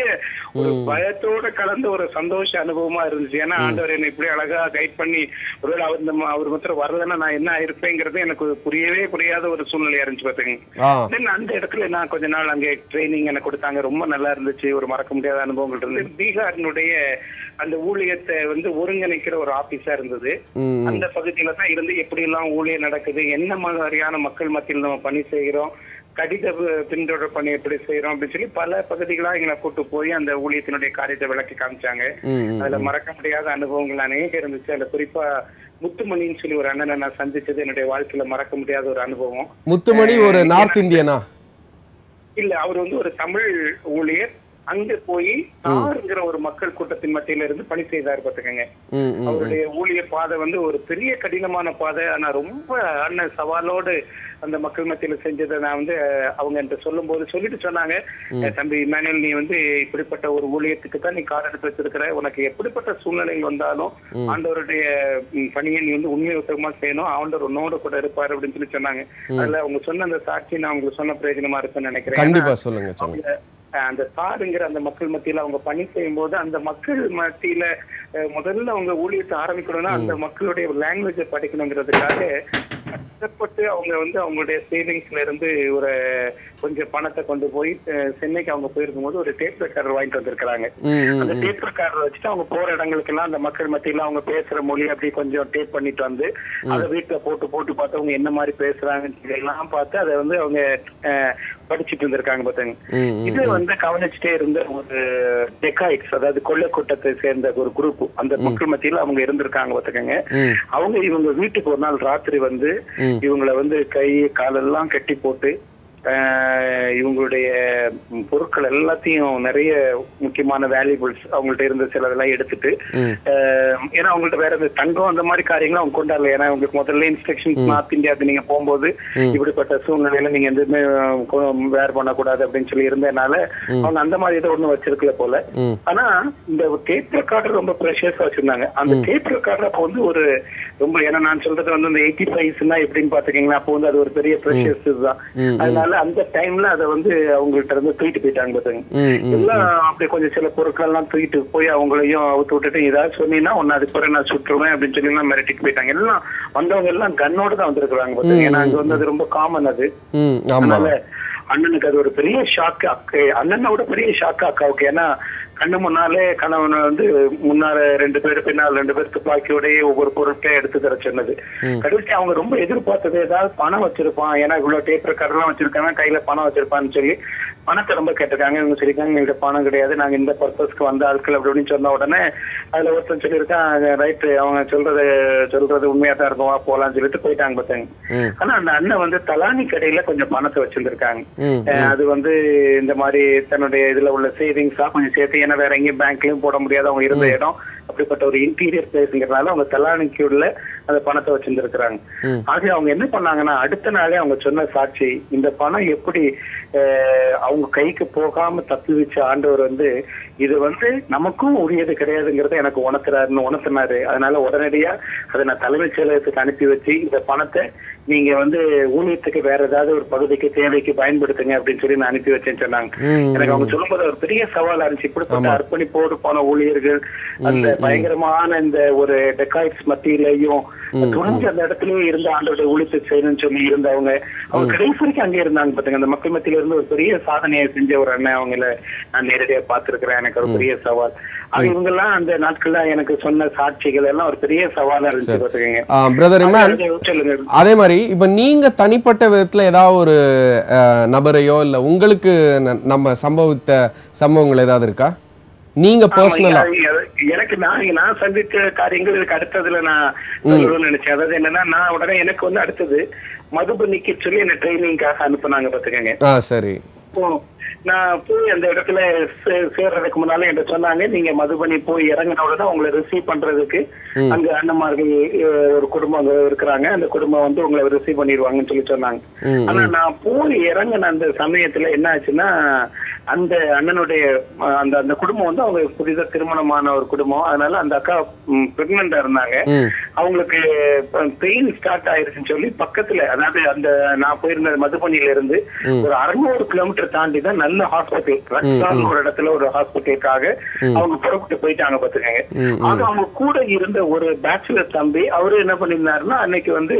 ஒரு பயத்தோட கலந்த ஒரு சந்தோஷ அனுபவமா இருந்துச்சு. ஏன்னா ஆண்டவர் என்னை இப்படி அழகா கைட் பண்ணி ஒருவேளை அவர் மாத்திரம் வரலன்னா நான் என்ன ஆயிருப்பேங்கிறது எனக்கு புரியாத ஒரு சூழ்நிலையா இருந்துச்சு பாத்துங்க. அந்த இடத்துல நான் கொஞ்ச நாள் அங்கே ட்ரைனிங் எனக்கு கொடுத்தாங்க, ரொம்ப நல்லா இருந்துச்சு. ஒரு மறக்க முடியாத அனுபவங்கள் இருந்தது. பீகாரினுடைய அந்த ஊழியத்தை ஒருங்கிணைக்கிற ஒரு ஆபீஸா இருந்தது. அந்த பகுதியில தான் இருந்து எப்படி எல்லாம் ஊழியம் நடக்குது, என்ன மாதிரியான மக்கள் மத்தியில் நம்ம பணி செய்கிறோம், கடித பின்தொடர் பணி எப்படி செய்யறோம் அப்படின்னு சொல்லி பல பகுதிகளா எங்களை கூட்டு போய் அந்த ஊழியத்தினுடைய காரியத்தை விளக்கி காமிச்சாங்க. அதுல மறக்க முடியாத அனுபவங்கள் அநேக இருந்துச்சு. அதுல குறிப்பா முத்துமணின்னு சொல்லி ஒரு அண்ணனை நான் சந்திச்சது என்னுடைய வாழ்க்கையில மறக்க முடியாத ஒரு அனுபவம். முத்துமணி ஒரு நார்த் இந்தியனா? இல்ல, அவர் ஒரு தமிழ் ஊழியர். அங்க போய் தாருங்கிற ஒரு மக்கள் கூட்டத்தின் மத்தியில இருந்து பணி செய்தார் பாத்துக்கங்க. அவருடைய ஊழிய பாதை ஒரு பெரிய கடினமான பாதை. ஆனா ரொம்ப சவாலோடு அந்த மக்கள் மத்தியில செஞ்சதை நான் அவங்க என்கிட்ட சொல்லும் போது சொல்லிட்டு சொன்னாங்க, தம்பி இமானுவேல், நீ இப்படிப்பட்ட ஒரு ஊழியத்துக்கு தான் நீ கார் எடுத்து வச்சிருக்கிற, உனக்கு எப்படிப்பட்ட சூழ்நிலைகள் வந்தாலும் ஆண்டவருடைய பணியை நீ உண்மை உத்தரமா செய்யணும், ஆண்டவர் உன்னோட கூட இருப்பாரு அப்படின்னு சொல்லி சொன்னாங்க. அதுல அவங்க சொன்ன அந்த சாட்சி நான் உங்களுக்கு சொன்ன பிரயோஜனமா இருக்குன்னு நினைக்கிறேன். கண்டிப்பா சொல்லுங்க. அந்த தாருங்கிற அந்த மக்கள் மத்தியில அவங்க பணி செய்யும் போது அந்த மக்கள் மத்தியில முதல்ல அவங்க ஊழியத்தை ஆரம்பிக்கணும்னா அந்த மக்களுடைய லாங்குவேஜை படிக்கணுங்கிறதுக்காக கஷ்டப்பட்டு அவங்க அவங்களுடைய சேவிங்ஸ்ல இருந்து ஒரு கொஞ்சம் பணத்தை கொண்டு போய் சென்னைக்கு அவங்க போயிருக்கும் போது ஒரு டேப் ரெக்கார்டர் வாங்கிட்டு வந்திருக்காங்க. அந்த டேப் ரெக்கார்டர் வச்சுட்டு அவங்க போற இடங்களுக்கு எல்லாம் அந்த மக்கள் மத்தியில அவங்க பேசுற மொழி அப்படி கொஞ்சம் டேப் பண்ணிட்டு அதை வீட்டுல போட்டு பார்த்து அவங்க என்ன மாதிரி பேசுறாங்கன்னு எல்லாம் பார்த்து அதை அவங்க படிச்சுட்டு இருந்திருக்காங்க பாத்தீங்க. இது கவனிச்சுட்டே இருந்த ஒரு டெக்காய்ட்ஸ், அதாவது கொள்ளை கூட்டத்தை சேர்ந்த ஒரு குரூப் அந்த மக்கள் மத்தியில அவங்க இருந்திருக்காங்க பாத்துக்கங்க. இவங்க வீட்டுக்கு ஒரு நாள் ராத்திரி இவங்களை கை காலெல்லாம் கட்டி போட்டு இவங்களுடைய பொருட்கள் எல்லாத்தையும் நிறைய முக்கியமான வேல்யூபிள்ஸ் அவங்கள்ட்ட இருந்த சிலதெல்லாம் எடுத்துட்டு, ஏன்னா அவங்கள்ட்ட வேற தங்கம் அந்த மாதிரி காரியங்களும் அவங்க கொண்டாடல. ஏன்னா அவங்களுக்கு முதல்ல இன்ஸ்ட்ரக்ஷன்ஸ் நார்த் இந்தியாவுக்கு நீங்க போகும்போது இப்படிப்பட்ட சூழ்நிலையில நீங்க எதுவுமே வேர் பண்ணக்கூடாது அப்படின்னு சொல்லி இருந்ததுனால அவங்க அந்த மாதிரி இதை ஒண்ணும் வச்சிருக்கல போல. ஆனா இந்த டேப் ரெக்கார்டர் ரொம்ப ப்ரெஷியஸா வச்சிருந்தாங்க. அந்த டேப் ரெக்கார்டர் அப்போ ஒரு ரொம்ப, ஏன்னா நான் சொல்றது அந்த 85 எப்படின்னு பாத்துக்கீங்களா, அப்போ அது ஒரு பெரிய ப்ரெஷியஸ் தான். அதனால அந்த டைம்ல அதை அவங்கள்ட்ட இருந்து தூக்கிட்டு போயிட்டாங்க பாத்துங்க. எல்லாம் அப்படி கொஞ்சம் சில பொருட்கள் எல்லாம் தூக்கிட்டு போய் அவங்களையும் அவுத்து விட்டுட்டு ஏதாவது சொன்னீங்கன்னா ஒன்னு அதுக்கு பிறகு நான் சுற்றுவேன் அப்படின்னு சொல்லி எல்லாம் மிரட்டிட்டு போயிட்டாங்க. எல்லாம் வந்தவங்க எல்லாம் கண்ணோட தான் வந்திருக்கிறாங்க பாத்துங்க. ஏன்னா அங்க அது ரொம்ப காமன் அது. அதனால அண்ணனுக்கு அது ஒரு பெரிய ஷாக்கு. அண்ணனோட பெரிய ஷாக்கு அக்காவுக்கு. ஏன்னா கண்ணு முன்னாலே கணவன் முன்னால 2 பேர் பின்னால் 2 பேர் துப்பாக்கியோடய ஒவ்வொரு பொருட்களை எடுத்து தர சொன்னது. கடைசி அவங்க ரொம்ப எதிர்பார்த்தது ஏதாவது பணம் வச்சிருப்பான், ஏன்னா இவ்வளவு டேப் ரெக்கார்டர்லாம் வச்சிருக்காங்க, கையில பணம் வச்சிருப்பான்னு சொல்லி பணத்தை ரொம்ப கேட்டிருக்காங்க. இவங்க சொல்லியிருக்காங்க எங்கள்கிட்ட பணம் கிடையாது, நாங்க இந்த பர்பஸ்க்கு வந்த ஆட்கள் அப்படின்னு சொன்ன உடனே அதுல ஒருத்தன் சொல்லியிருக்கான், ரைட்டு அவங்க சொல்றது உண்மையா தான் இருக்கும், போலான்னு சொல்லிட்டு போயிட்டாங்க பார்த்தாங்க. ஆனா அந்த அண்ணன் தலானி கடையில கொஞ்சம் பணத்தை வச்சிருந்திருக்காங்க. அது இந்த மாதிரி தன்னுடைய இதுல உள்ள சேவிங்ஸா கொஞ்சம் சேர்த்து, ஏன்னா வேற எங்கேயும் பேங்க்லயும் போட முடியாது, அவங்க இருந்த இடம் அப்படிப்பட்ட ஒரு இன்டீரியர் பிளேஸ்ங்கிறதுனால அவங்க தலானிக்குள்ள அந்த பணத்தை வச்சிருந்திருக்கிறாங்க. ஆக அவங்க என்ன பண்ணாங்கன்னா அடுத்த நாளே அவங்க சொன்ன சாட்சி, இந்த பணம் எப்படி அவங்க கைக்கு போகாம தப்பி வச்ச ஆண்டவர் இது நமக்கும் உரியது கிடையாதுங்கிறத எனக்கு உணர்த்தினாரு. அதனால உடனடியா அதை நான் தலைமைச் செயலகத்துக்கு அனுப்பி வச்சு இந்த பணத்தை நீங்க ஊழியத்துக்கு வேற ஏதாவது ஒரு பகுதிக்கு தேவைக்கு பயன்படுத்துங்க அப்படின்னு சொல்லி நான் அனுப்பி வச்சேன்னு சொன்னாங்க. எனக்கு அவங்க சொல்லும்போது ஒரு பெரிய சவாலா இருந்துச்சு. இப்படிப்பட்ட அர்ப்பணிப்போடு போன ஊழியர்கள் அந்த பயங்கரமான இந்த ஒரு டெக்காய்ட்ஸ் மத்தியிலையும் துணிஞ்சு அந்த இடத்துலயே இருந்து ஆண்டோட ஊழியத்தை செய்யணும்னு சொல்லி இருந்தவங்க அவங்க கடைசி வரைக்கும் அங்கே இருந்தாங்க பாத்துங்க. அந்த மக்கள் மத்தியில இருந்து ஒரு பெரிய சாதனையை செஞ்ச ஒரு அண்ணன் அவங்கள நான் நேரடியா பாத்துருக்கிறேன். எனக்கு ஒரு பெரிய சவால். இவங்க எல்லாம் அந்த நாட்கள்ல எனக்கு சொன்ன சாட்சிகள் எல்லாம் ஒரு பெரிய சவாலா இருந்துச்சு பாத்துக்கங்க. பிரதர் இமான், அதே மாதிரி இப்ப நீங்க தனிப்பட்ட விதத்துல ஏதாவது ஒரு நபரையோ இல்ல உங்களுக்கு நம்ம சம்பவித்த சம்பவங்கள் ஏதாவது இருக்கா நீங்க பர்சனலா? எனக்கு நான் சந்தித்த காரியங்கள் இதுக்கு அடுத்ததுல நான் சொல்லணும்னு நினைச்சேன். அதாவது என்னன்னா, நான் உடனே எனக்கு வந்து அடுத்தது மதுபனிக்கு சொல்லி என்ன ட்ரைனிங்காக அனுப்புனாங்க பாத்துக்கங்க. சரி. நான் போய் அந்த இடத்துல சேர்றதுக்கு முன்னால என்கிட்ட சொன்னாங்க, நீங்க மதுபனி போய் இறங்கின உடனே உங்களை ரிசீவ் பண்றதுக்கு அங்க அண்ணன்மார்கள் ஒரு குடும்பம் அங்க இருக்கிறாங்க, அந்த குடும்பம் வந்து உங்களை ரிசீவ் பண்ணிடுவாங்கன்னு சொல்லி சொன்னாங்க. ஆனா நான் போய் இறங்கின அந்த சமயத்துல என்ன ஆச்சுன்னா, அந்த அண்ணனுடைய அந்த அந்த குடும்பம் வந்து அவங்க புதித திருமணமான ஒரு குடும்பம். அதனால அந்த அக்கா பிரெக்னண்டா இருந்தாங்க. அவங்களுக்கு பெயின் ஸ்டார்ட் ஆயிருச்சுன்னு சொல்லி பக்கத்துல, அதாவது அந்த நான் போயிருந்த மதுபனியில இருந்து ஒரு 600 கிலோமீட்டர் தாண்டி தான் நல்ல ஹாஸ்பிட்டல், ரக்ஷான் ஒரு இடத்துல ஒரு ஹாஸ்பிட்டலுக்காக அவங்க புறப்பட்டு போயிட்டாங்க பாத்துக்கங்க. ஆக அவங்க கூட இருந்த ஒரு பேச்சுலர் தம்பி அவரு என்ன பண்ணிருந்தாருன்னா, அன்னைக்கு வந்து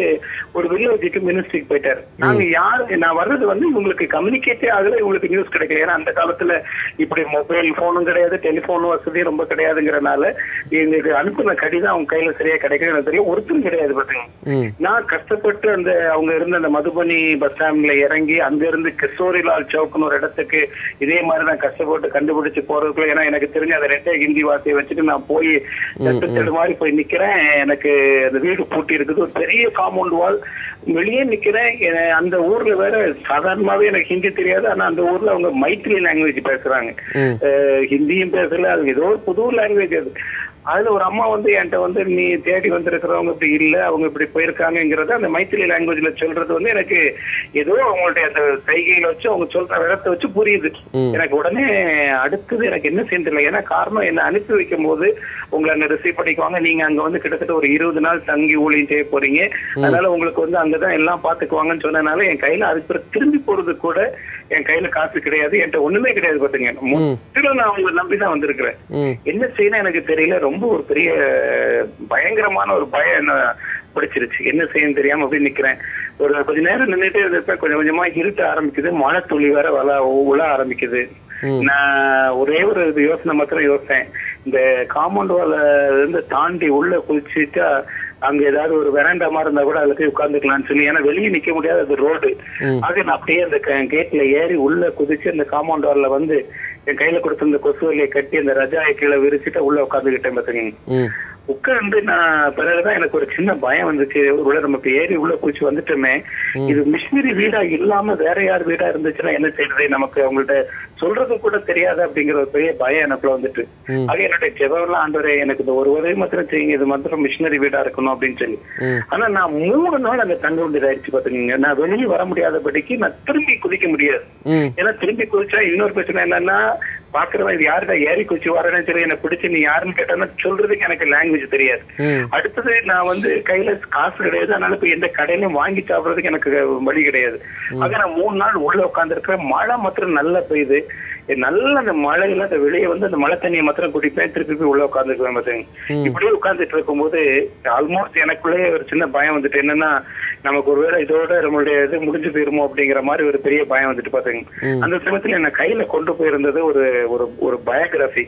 ஒரு வில்லேஜுக்கு மினிஸ்ட்ரிக்கு போயிட்டாரு. நாங்க யாரு நான் வர்றது வந்து இவங்களுக்கு கம்யூனிகேட்டே ஆகல, இவங்களுக்கு நியூஸ் கிடைக்கல. ஏன்னா அந்த காலத்துல இப்படி மொபைல் போனும் கிடையாது, டெலிபோன் வசதி ரொம்ப கிடையாதுங்கிறனால எங்களுக்கு அனுப்பின கடிதம் அவங்க கையில சரியா கிடைக்கணும் தெரியும், ஒருத்தரும் கிடையாது பாத்தீங்க. நான் கஷ்டப்பட்டு அந்த அவங்க இருந்த அந்த மதுபனி பஸ் ஸ்டாண்ட்ல இறங்கி அங்க இருந்து கிஷோரிலால் சவுக்னு ஒரு இடத்துக்கு இதே மாதிரி நான் கஷ்டப்பட்டு கண்டுபிடிச்சு போறதுக்குள்ள, ஏன்னா எனக்கு தெரிஞ்ச அந்த ரெட்டை ஹிந்தி வார்த்தையை வச்சுட்டு நான் போய் தட்டு மாதிரி போய் நிக்கிறேன். எனக்கு அந்த வீடு பூட்டி இருக்குது, ஒரு பெரிய காம்பவுண்ட் வால், வெளியே நிக்கிறேன். அந்த ஊர்ல வேற சாதாரணமாவே எனக்கு ஹிந்தி தெரியாது, ஆனா அந்த ஊர்ல அவங்க மைத்திரி லாங்குவேஜ் பேசுறாங்க, ஹிந்தியும் பேசல, அது ஏதோ ஒரு புது லாங்குவேஜ். அது அதுல ஒரு அம்மா வந்து என்கிட்ட வந்து, நீ தேடி வந்திருக்கிறவங்க இப்படி இல்ல, அவங்க இப்படி போயிருக்காங்கிறத அந்த மைத்திரி லாங்குவேஜ்ல சொல்றது வந்து எனக்கு ஏதோ அவங்களுடைய அந்த சைகையில வச்சு அவங்க சொல்ற விடத்தை வச்சு புரியுது. எனக்கு உடனே அடுத்தது எனக்கு என்ன செய்யல, ஏன்னா காரணம் என்ன அனுப்பி வைக்கும் போது உங்களை அங்க ரிசீவ் பண்ணிக்குவாங்க, நீங்க அங்க வந்து கிட்டத்தட்ட ஒரு 20 நாள் தங்கி ஊழியம் செய்ய போறீங்க, அதனால உங்களுக்கு வந்து அங்கதான் எல்லாம் பாத்துக்குவாங்கன்னு சொன்னதுனால என் கையில அதுக்கு திரும்பி போறது கூட என் கையில காசு கிடையாது, என்கிட்ட ஒண்ணுமே கிடையாது பாத்துங்க. முற்றிலும் நான் அவங்களை நம்பிதான் வந்திருக்கிறேன். என்ன செய்யணும் எனக்கு தெரியல, ரொம்ப ஒரு பெரிய பயங்கரமான ஒரு பயம் என்ன பிடிச்சிருச்சு. என்ன செய்யணும் தெரியாம அப்படி நிக்கிறேன். ஒரு கொஞ்ச நேரம் நின்றுட்டே இருந்தப்ப கொஞ்சம் கொஞ்சமா இருட்ட ஆரம்பிக்குது, மழை துளி வேற உழ ஆரம்பிக்குது. நான் ஒரே ஒரு யோசனை மாத்திரம் யோசித்தேன், இந்த காம்பவுண்ட் வால இருந்து தாண்டி உள்ள குதிச்சுட்டா அங்க ஏதாவது ஒரு வெராண்டா மாதிரி இருந்தா கூட அதுல போய் உட்காந்துக்கலாம்னு சொல்லி, ஏன்னா வெளியே நிக்க முடியாது, அது ரோடு. ஆக நான் அப்படியே அந்த கேட்ல ஏறி உள்ள குதிச்சு அந்த காம்பவுண்ட் வால்ல வந்து என் கையில கொடுத்த இந்த கொசுவலியை கட்டி அந்த ரஜாயை கீழே விரிச்சுட்டு உள்ள உட்காந்துக்கிட்டேன் பாத்தீங்க. உட்கார்ந்து நான் பிறகுதான் எனக்கு ஒரு சின்ன பயம் வந்துச்சு, ஒருவேளை நம்ம இப்ப ஏறி உள்ள குதிச்சு வந்துட்டோமே, இது மிஷினரி வீடா இல்லாம வேற யார் வீடா இருந்துச்சுன்னா என்ன செய்யறது, நமக்கு அவங்கள்ட்ட சொல்றது கூட தெரியாது அப்படிங்கிற ஒரு பெரிய பயம் எனக்குள்ள வந்துட்டு. ஆக என்னுடைய ஜெபம்லாம், ஆண்டவரே எனக்கு இந்த ஒரு உதவி மாத்திரம் செய்யுங்க, இது மாத்திரம் மிஷினரி வீடா இருக்கணும் அப்படின்னு சொல்லி. ஆனா நான் 3 நாள் அங்க தங்க வேண்டியதாயிடுச்சு பாத்துக்கீங்க. நான் வெளியே வர முடியாதபடிக்கு நான் திரும்பி குதிக்க முடியாது. ஏன்னா திரும்பி குதிச்சா இன்னொரு பிரச்சனை என்னன்னா, பாக்குறவன் இது யாருடா ஏறி குச்சி வரேன்னு சொல்லி என்ன பிடிச்சு நீ யாருன்னு கேட்டா சொல்றதுக்கு எனக்கு லாங்குவேஜ் தெரியாது. அடுத்தது நான் வந்து கையில காசு கிடையாது, அதனால இப்ப எந்த கடையிலும் வாங்கி சாப்பிடறதுக்கு எனக்கு வழி கிடையாது. ஆக நான் 3 நாள் உள்ள உட்கார்ந்து இருக்கிறேன். மழை மாத்திரம் நல்லா பெய்யுது, நல்ல அந்த மழையில அந்த வெளியே வந்து அந்த மழை தண்ணியை மாத்திரம் குடிப்பேன், திருப்பி உள்ள உட்காந்துருக்கேன் பாத்தீங்க. இப்படியே உட்கார்ந்துட்டு இருக்கும் போது ஆல்மோஸ்ட் எனக்குள்ளே ஒரு சின்ன பயம் வந்துட்டு, என்னன்னா நமக்கு ஒருவேளை இதோட நம்மளுடைய இது முடிஞ்சு போயிருமோ அப்படிங்கிற மாதிரி ஒரு பெரிய பயம் வந்துட்டு பாத்தீங்க. அந்த சமயத்துல என்ன கையில கொண்டு போயிருந்தது ஒரு ஒரு பயோகிராபி,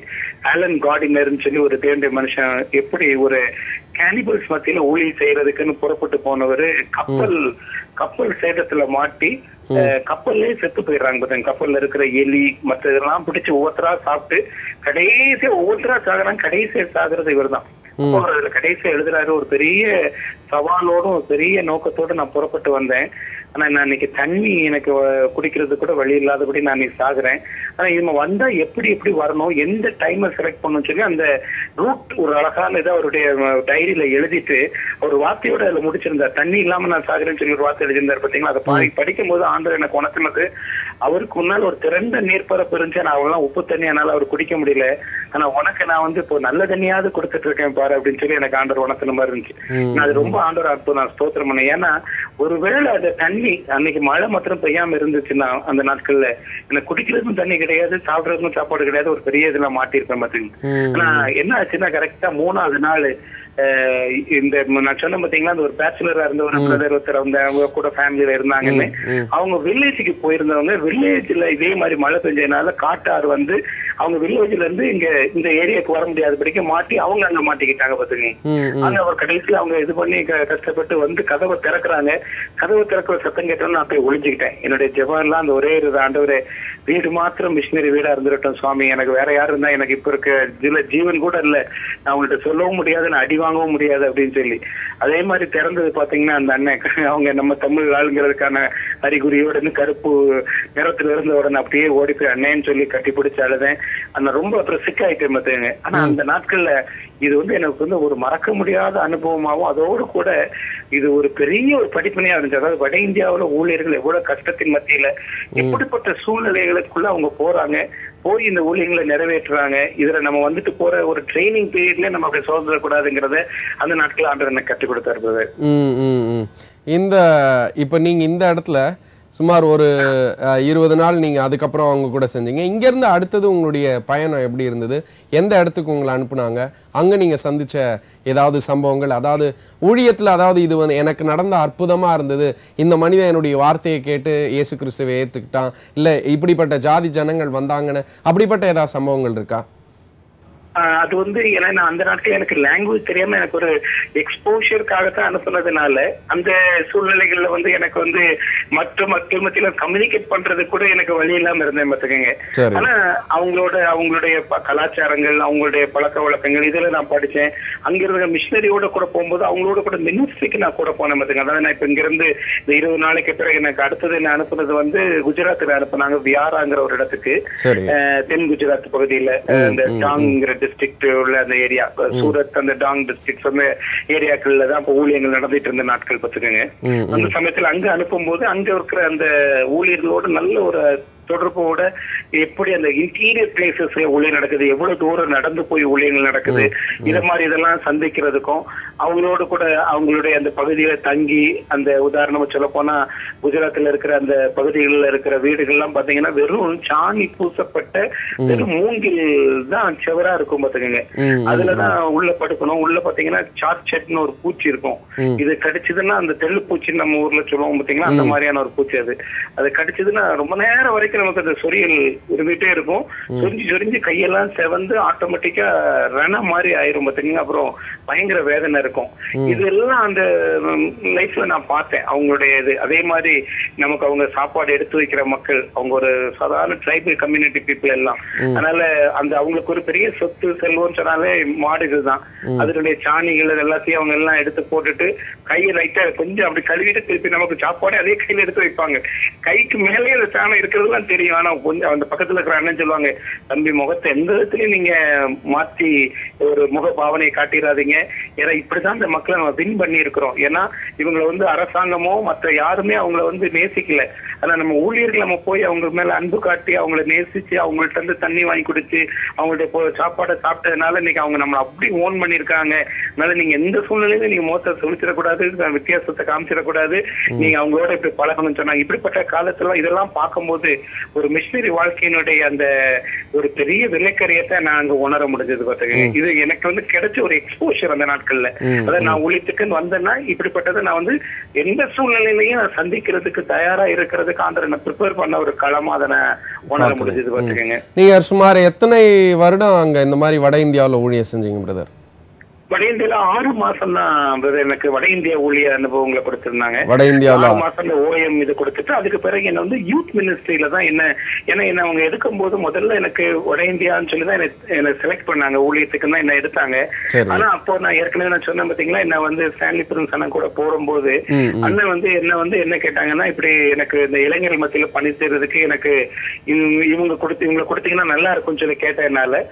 ஆலன் கார்டினர்னு சொல்லி ஒரு தேவனுடைய மனுஷன் எப்படி ஒரு கேனிபல்ஸ் மத்தியில ஊழியம் செய்யறதுக்குன்னு புறப்பட்டு போனவரு கப்பல் சேதத்துல மாட்டி கப்பல்லே செத்து போயிடுறாங்க. கப்பல்ல இருக்கிற எலி மற்ற இதெல்லாம் பிடிச்சு ஒவ்வொருத்தரா சாப்பிட்டு ஒவ்வொருத்தரா சாகுறாங்க, கடைசியா சாகுறது இவர் தான். அதுல கடைசியா எழுதுறாரு, ஒரு பெரிய சவாலோடும் ஒரு பெரிய நோக்கத்தோடு நான் புறப்பட்டு வந்தேன். ஆனா நான் இன்னைக்கு தண்ணி எனக்கு குடிக்கிறது கூட வழி இல்லாதபடி நான் இன்னைக்கு சாகுறேன். ஆனா இவங்க வந்தா எப்படி வரணும், எந்த டைமை செலக்ட் பண்ணணும்னு சொல்லி அந்த ரூட் ஒரு அழகான இதை அவருடைய டைரியில எழுதிட்டு ஒரு வார்த்தையோட அதுல முடிச்சிருந்தார். தண்ணி இல்லாம நான் சாகுறேன்னு சொல்லி ஒரு வார்த்தை எழுதியிருந்தார் பாத்தீங்களா. அதை படிக்கும் போது ஆண்டவர் எனக்கு உணர்த்தினது, அவருக்கு முன்னால் ஒரு திறந்த நீர்ப்பரப்பு இருந்துச்சு, நான் அவங்களாம் உப்பு தண்ணி அதனால அவர் குடிக்க முடியல, ஆனா உனக்கு நான் வந்து இப்போ நல்ல தண்ணியாவது கொடுத்துட்டு இருக்கேன் பாரு அப்படின்னு சொல்லி எனக்கு ஆண்டவர் உணர்த்தின மாதிரி இருந்துச்சு. நான் அது ரொம்ப ஆண்டவர் அற்புதம், நான் ஸ்தோத்திரம் பண்ணேன். ஏன்னா ஒருவேளை அந்த தண்ணி அன்னைக்கு மழை மாத்திரம் பெய்யாம இருந்துச்சுன்னா அந்த நாட்கள்ல எனக்கு குடிக்கிறதுக்கும் தண்ணி கிடையாது, சாப்பிடறதுக்கும் சாப்பாடு கிடையாது, ஒரு பெரிய இதுல மாட்டிருப்பேன் பாத்தீங்க. ஆனா என்ன ஆச்சுன்னா கரெக்டா 3ஆவது நாள் இந்த நான் சொன்ன பாத்தீங்களா, அந்த ஒரு பேச்சுலரா இருந்த ஒரு பிரதர் ஒருத்தர் அவங்க கூட ஃபேமிலியில இருந்தாங்கன்னு, அவங்க வில்லேஜுக்கு போயிருந்தவங்க, வில்லேஜ்ல இதே மாதிரி மழை பெஞ்சதுனால காட்டாறு வந்து அவங்க வில்லேஜ்ல இருந்து இங்க இந்த ஏரியாவுக்கு வர முடியாதபடிக்கு மாட்டி அவங்க அங்க மாட்டிக்கிட்டாங்க பாத்துங்க. அங்க அவர் கடைசியில அவங்க இது பண்ணி கஷ்டப்பட்டு வந்து கதவை திறக்கிறாங்க. கதவை திறக்கிற சத்தம் கேட்டோன்னு நான் போய் ஒளிஞ்சுக்கிட்டேன். என்னுடைய ஜெபம்லாம் அந்த ஒரே ஒரு ஆண்டவரே, வீடு மாத்திரம் மிஷினரி வீடா இருந்துட்டோம் சுவாமி, எனக்கு வேற யாரும் இருந்தா எனக்கு இப்ப இருக்க ஜீவன் கூட இல்ல, நான் உங்கள்கிட்ட சொல்லவும் முடியாது, நான் அடி வாங்கவும் முடியாது அப்படின்னு சொல்லி. அதே மாதிரி திறந்தது பாத்தீங்கன்னா அந்த அண்ணன் அவங்க நம்ம தமிழ் ஆளுங்கிறதுக்கான அறிகுறியோட இருந்து கருப்பு நிறத்துல இருந்த உடனே அப்படியே ஓடி போய் அண்ணேன்னு சொல்லி கட்டி பிடிச்சு அழுதேன். அந்த ரொம்ப அப்புறம் சிக்காயிட்டேன் பார்த்துங்க. ஆனா அந்த நாட்கள்ல இது வந்து எனக்கு வந்து ஒரு மறக்க முடியாத அனுபவமாகவும், அதோடு கூட இது ஒரு பெரிய ஒரு படிப்பினையா இருந்துச்சு. அதாவது வட இந்தியாவுல ஊழியர்கள் எவ்வளவு கஷ்டத்தின் மத்தியில எப்படிப்பட்ட சூழ்நிலைகளுக்குள்ள அவங்க போறாங்க, போய் இந்த ஊழியங்களை நிறைவேற்றுறாங்க. இதுல நம்ம வந்துட்டு போற ஒரு ட்ரைனிங் பீரியட்ல நம்ம அப்படி சோதரக்கூடாதுங்கிறத அந்த நாட்கள் ஆண்டவர் எனக்கு கற்றுக் கொடுத்தாரு. இந்த இப்ப நீங்க இந்த இடத்துல சுமார் ஒரு 20 நாள் நீங்க அதுக்கப்புறம் அவங்க கூட செஞ்சீங்க. இங்க இருந்து அடுத்தது உங்களுடைய பயணம் எப்படி இருந்தது? எந்த இடத்துக்கு உங்களை அனுப்புனாங்க? அங்க நீங்க சந்திச்ச ஏதாவது சம்பவங்கள், அதாவது ஊழியத்துல, அதாவது இது வந்து எனக்கு நடந்த அற்புதமா இருந்தது, இந்த மனிதன் என்னுடைய வார்த்தையை கேட்டு இயேசு கிறிஸ்துவை ஏத்துக்கிட்டான், இல்ல இப்படிப்பட்ட ஜாதி ஜனங்கள் வந்தாங்கன்னு அப்படிப்பட்ட ஏதாவது சம்பவங்கள் இருக்கா? அது வந்து ஏன்னா நான் அந்த நாட்கள் எனக்கு லாங்குவேஜ் தெரியாம எனக்கு ஒரு எக்ஸ்போஷருக்காகத்தான் அனுப்புனதுனால அந்த சூழ்நிலைகள்ல வந்து எனக்கு வந்து மற்ற மக்கள் மத்தியில கம்யூனிகேட் பண்றது கூட எனக்கு வழி இல்லாம இருந்தேன் பார்த்துக்கங்க. ஆனா அவங்களுடைய கலாச்சாரங்கள், அவங்களுடைய பழக்க வழக்கங்கள் இதுல நான் படிச்சேன். அங்க இருந்த மிஷினரியோட கூட போகும்போது அவங்களோட கூட மினிஸ்ட்ரிக்கு நான் கூட போனேன் பார்த்துங்க. அதாவது நான் இப்ப இங்க இருந்து இந்த 20 நாளைக்கு பிறகு எனக்கு அடுத்தது என்ன அனுப்புனது வந்து குஜராத்தில் அனுப்புனாங்க, வியாராங்கிற ஒரு இடத்துக்கு, தென் குஜராத் பகுதியில இந்த டாங்கிற டிஸ்ட்ரிக்ட் உள்ள அந்த ஏரியா, சூரத் அந்த டாங் டிஸ்ட்ரிக்ட் அந்த ஏரியாக்கள்ல தான் இப்ப ஊழியர்கள் நடந்துட்டு இருந்த நாட்கள் பார்த்துக்கோங்க. அந்த சமயத்துல அங்க அனுப்பும் போது அங்க இருக்கிற அந்த ஊழியர்களோட நல்ல ஒரு தொடர்போட எப்படி அந்த இன்டீரியர் பிளேசஸ்ல ஊழியம் நடக்குது, எவ்வளவு தூரம் நடந்து போய் ஊழியங்கள் நடக்குது, இத மாதிரி இதெல்லாம் சந்திக்கிறதுக்கும் அவங்களோட கூட அவங்களுடைய அந்த பகுதியில தங்கி, அந்த உதாரணமா சொல்ல போனா குஜராத்ல இருக்கிற அந்த பகுதிகளில் இருக்கிற வீடுகள்லாம் பாத்தீங்கன்னா வெறும் சாணி பூசப்பட்ட வெறும் மூங்கில் தான் செவரா இருக்கும் பாத்துக்கோங்க. அதுலதான் உள்ள படுக்கணும். உள்ள பாத்தீங்கன்னா சார்ச்செட்னு ஒரு பூச்சி இருக்கும். இது கடிச்சதுன்னா அந்த தெள்ளு பூச்சி நம்ம ஊர்ல சொல்லுவோம் பாத்தீங்களா, அந்த மாதிரியான ஒரு பூச்சி. அது கடிச்சதுன்னா ரொம்ப நேரம் வரைக்கும் நமக்கு அந்த சொரியல் இருந்துட்டே இருக்கும். சொரிஞ்சு கையெல்லாம் செவந்து ஆட்டோமேட்டிக்கா ரண மாதிரி ஆயிரும் பாத்தீங்கன்னா. அப்புறம் பயங்கர வேதனை இருக்கும். இதெல்லாம் அந்த லைஃப்ல நான் பார்த்தேன் அவங்களுடைய இது. அதே மாதிரி நமக்கு அவங்க சாப்பாடு எடுத்து வைக்கிற மக்கள், அவங்க ஒரு சாதாரண ட்ரைபல் கம்யூனிட்டி பீப்புள் எல்லாம். அதனால அந்த அவங்களுக்கு ஒரு பெரிய சொத்து செல்வம் சொன்னாலே மாடுகள் தான். அதனுடைய சாணிகள் எல்லாத்தையும் அவங்க எல்லாம் எடுத்து போட்டுட்டு கையை லைட்டா கொஞ்சம் அப்படி கழுவிட்டு திருப்பி நமக்கு சாப்பாடு அதே கையில எடுத்து வைப்பாங்க. கைக்கு மேலே அந்த சாணம் இருக்கிறதுலாம் தெரியும். ஆனா கொஞ்சம் அந்த பக்கத்துல இருக்கிற அண்ணன் சொல்லுவாங்க, தம்பி முகத்தை எந்த விதத்துலயும் நீங்க மாத்தி ஒரு முக பாவனையை காட்டிடாதீங்க, ஏன்னா இப்படிதான் இந்த மக்களை நம்ம வின் பண்ணி இருக்கிறோம். ஏன்னா இவங்களை வந்து அரசாங்கமோ மற்ற யாருமே அவங்கள வந்து நேசிக்கல. ஆனா நம்ம ஊழியர்கள் நம்ம போய் அவங்க மேல அன்பு காட்டி அவங்களை நேசிச்சு அவங்கள்ட்ட இருந்து தண்ணி வாங்கி குடிச்சு அவங்களுடைய சாப்பாடை சாப்பிட்டதுனால இன்னைக்கு அவங்க நம்மளை அப்படி ஓன் பண்ணிருக்காங்க. அதனால நீங்க எந்த சூழ்நிலையிலும் நீங்க மோத்த சொல்லிச்சிடக்கூடாது, வித்தியாசத்தை காமிச்சிடக்கூடாது, நீங்க அவங்களோட இப்படி பழகணும்னு சொன்னாங்க. இப்படிப்பட்ட காலத்துல இதெல்லாம் பார்க்கும்போது ஒரு மிஷினரி வாழ்க்கையினுடைய அந்த ஒரு பெரிய விலைக்கரையத்தை நான் அங்க உணர முடிஞ்சது பாத்துக்கங்க. இது எனக்கு வந்து கிடைச்ச ஒரு எக்ஸ்போஷர் அந்த நாட்கள்ல. அதாவது நான் ஊழியத்துக்குன்னு வந்தேன்னா இப்படிப்பட்டதை நான் வந்து எந்த சூழ்நிலையிலையும் நான் சந்திக்கிறதுக்கு தயாரா இருக்கிறதுக்கு ஆண்டவர் நான் ப்ரிப்பேர் பண்ண ஒரு களமா அதை நான் உணர முடிஞ்சது பாத்துக்கங்க. நீங்க சுமார் எத்தனை வருடம் அங்க இந்த மாதிரி வட இந்தியாவில் ஊழியம் செஞ்சீங்க பிரதர்? வட இந்தியால 6 மாசம் தான் எனக்கு வட இந்தியா ஊழிய அனுபவங்களை கொடுத்திருந்தாங்க. வட இந்தியாவில் 6 மாசம் ஓஎம் இது கொடுத்துட்டு அதுக்கு பிறகு என்ன வந்து யூத் மினிஸ்ட்ரியில தான் என்ன அவங்க எடுக்கும் போது முதல்ல எனக்கு வட இந்தியான்னு சொல்லிதான் என்ன செலக்ட் பண்ணாங்க. ஊழியத்துக்கு தான் என்ன எடுத்தாங்க. ஆனா அப்போ நான் ஏற்கனவே நான் சொன்னேன் பாத்தீங்களா, என்ன வந்து ஸ்டான்லி பிரின்ஸ் அண்ணன் கூட போகும்போது அண்ணன் வந்து என்ன கேட்டாங்கன்னா, இப்படி எனக்கு இந்த இளைஞர்கள் மத்தியில பணி செய்யறதுக்கு எனக்கு இவங்களை கொடுத்தீங்கன்னா நல்லா இருக்கும்னு சொல்லி கேட்டதுனால